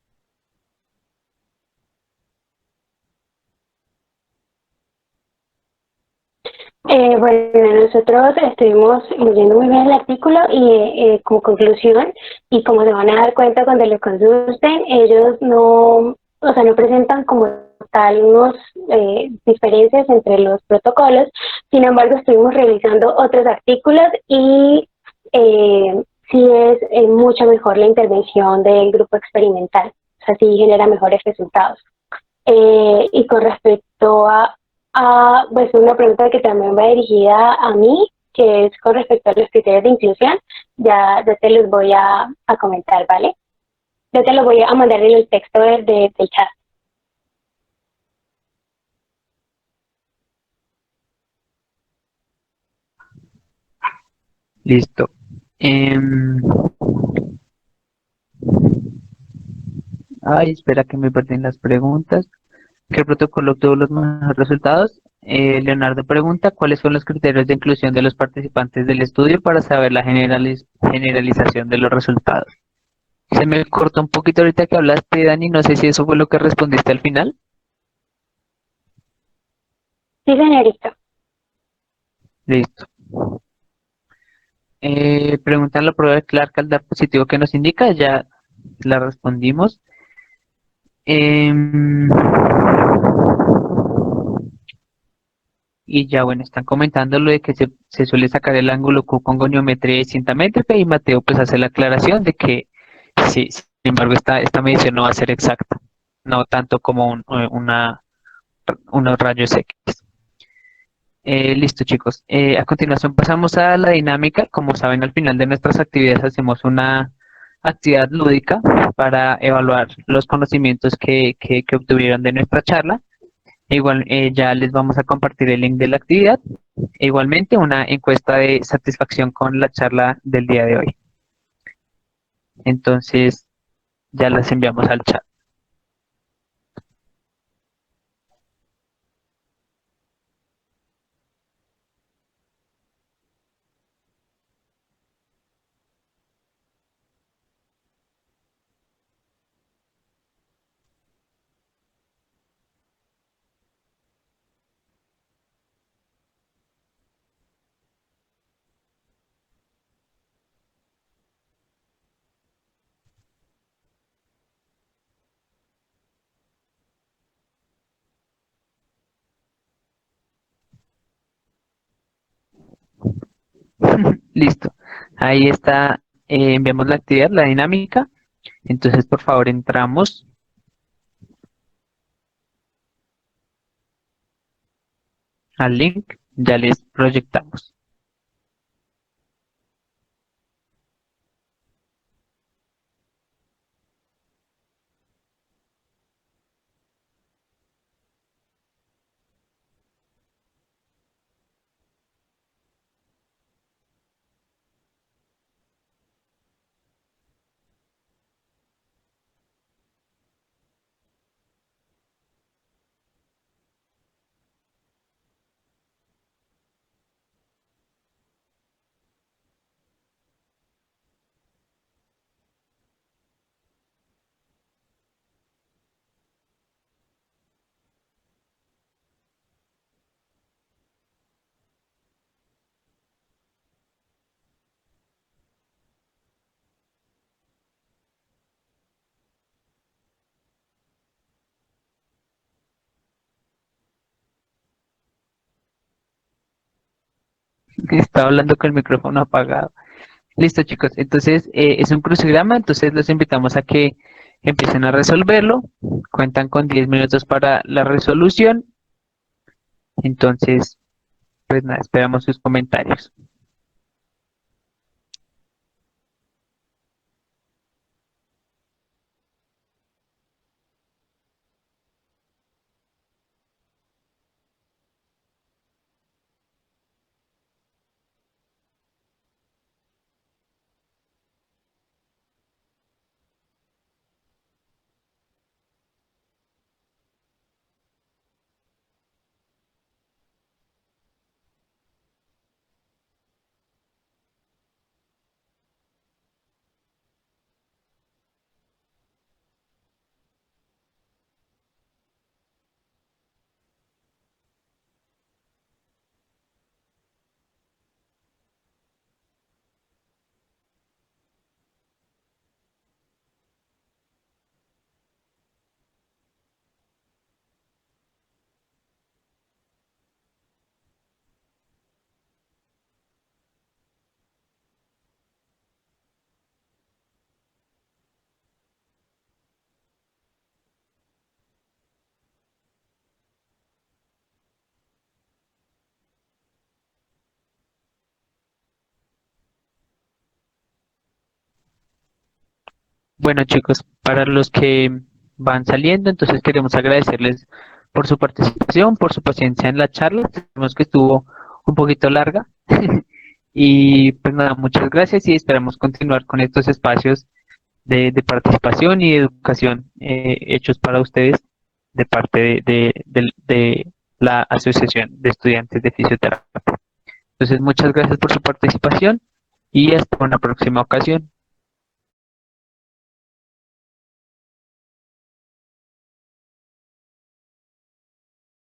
Speaker 6: Bueno, nosotros estuvimos leyendo muy bien el artículo y como conclusión, y como se van a dar cuenta cuando lo consulten, ellos no, o sea, no presentan como tal unos diferencias entre los protocolos. Sin embargo, estuvimos revisando otros artículos y sí es mucho mejor la intervención del grupo experimental, o sea, sí genera mejores resultados. Y con respecto pues una pregunta que también va dirigida a mí, que es con respecto a los criterios de inclusión, ya te los voy a comentar, ¿vale? Ya te lo voy a mandar en el texto del chat.
Speaker 1: Listo. Ay, espera que me perdí en las preguntas. ¿Qué protocolo obtuvo los mejores resultados? Leonardo pregunta, ¿cuáles son los criterios de inclusión de los participantes del estudio para saber la generalización de los resultados? Se me cortó un poquito ahorita que hablaste, Dani, no sé si eso fue lo que respondiste al final.
Speaker 6: Sí, señorita.
Speaker 1: Listo. Preguntan la prueba de Clark al dar positivo que nos indica, ya la respondimos. Em, y ya bueno, están comentando lo de que se suele sacar el ángulo Q con goniometría y cinta métrica y Mateo pues hace la aclaración de que sí, sin embargo esta medición no va a ser exacta, no tanto como unos rayos X. Listo, chicos. A continuación pasamos a la dinámica. Como saben, al final de nuestras actividades hacemos una actividad lúdica para evaluar los conocimientos que obtuvieron de nuestra charla. Igual ya les vamos a compartir el link de la actividad. E igualmente una encuesta de satisfacción con la charla del día de hoy. Entonces ya las enviamos al chat. Listo. Ahí está. Enviamos la actividad, la dinámica. Entonces, por favor, entramos al link. Ya les proyectamos. Estaba hablando con el micrófono apagado. Listo, chicos. Entonces, es un crucigrama. Entonces, los invitamos a que empiecen a resolverlo. Cuentan con 10 minutos para la resolución. Entonces, pues nada, esperamos sus comentarios. Bueno, chicos, para los que van saliendo, entonces queremos agradecerles por su participación, por su paciencia en la charla. Sabemos que estuvo un poquito larga. Y pues nada, muchas gracias y esperamos continuar con estos espacios de participación y de educación hechos para ustedes de parte de la Asociación de Estudiantes de Fisioterapia. Entonces, muchas gracias por su participación y hasta una próxima ocasión.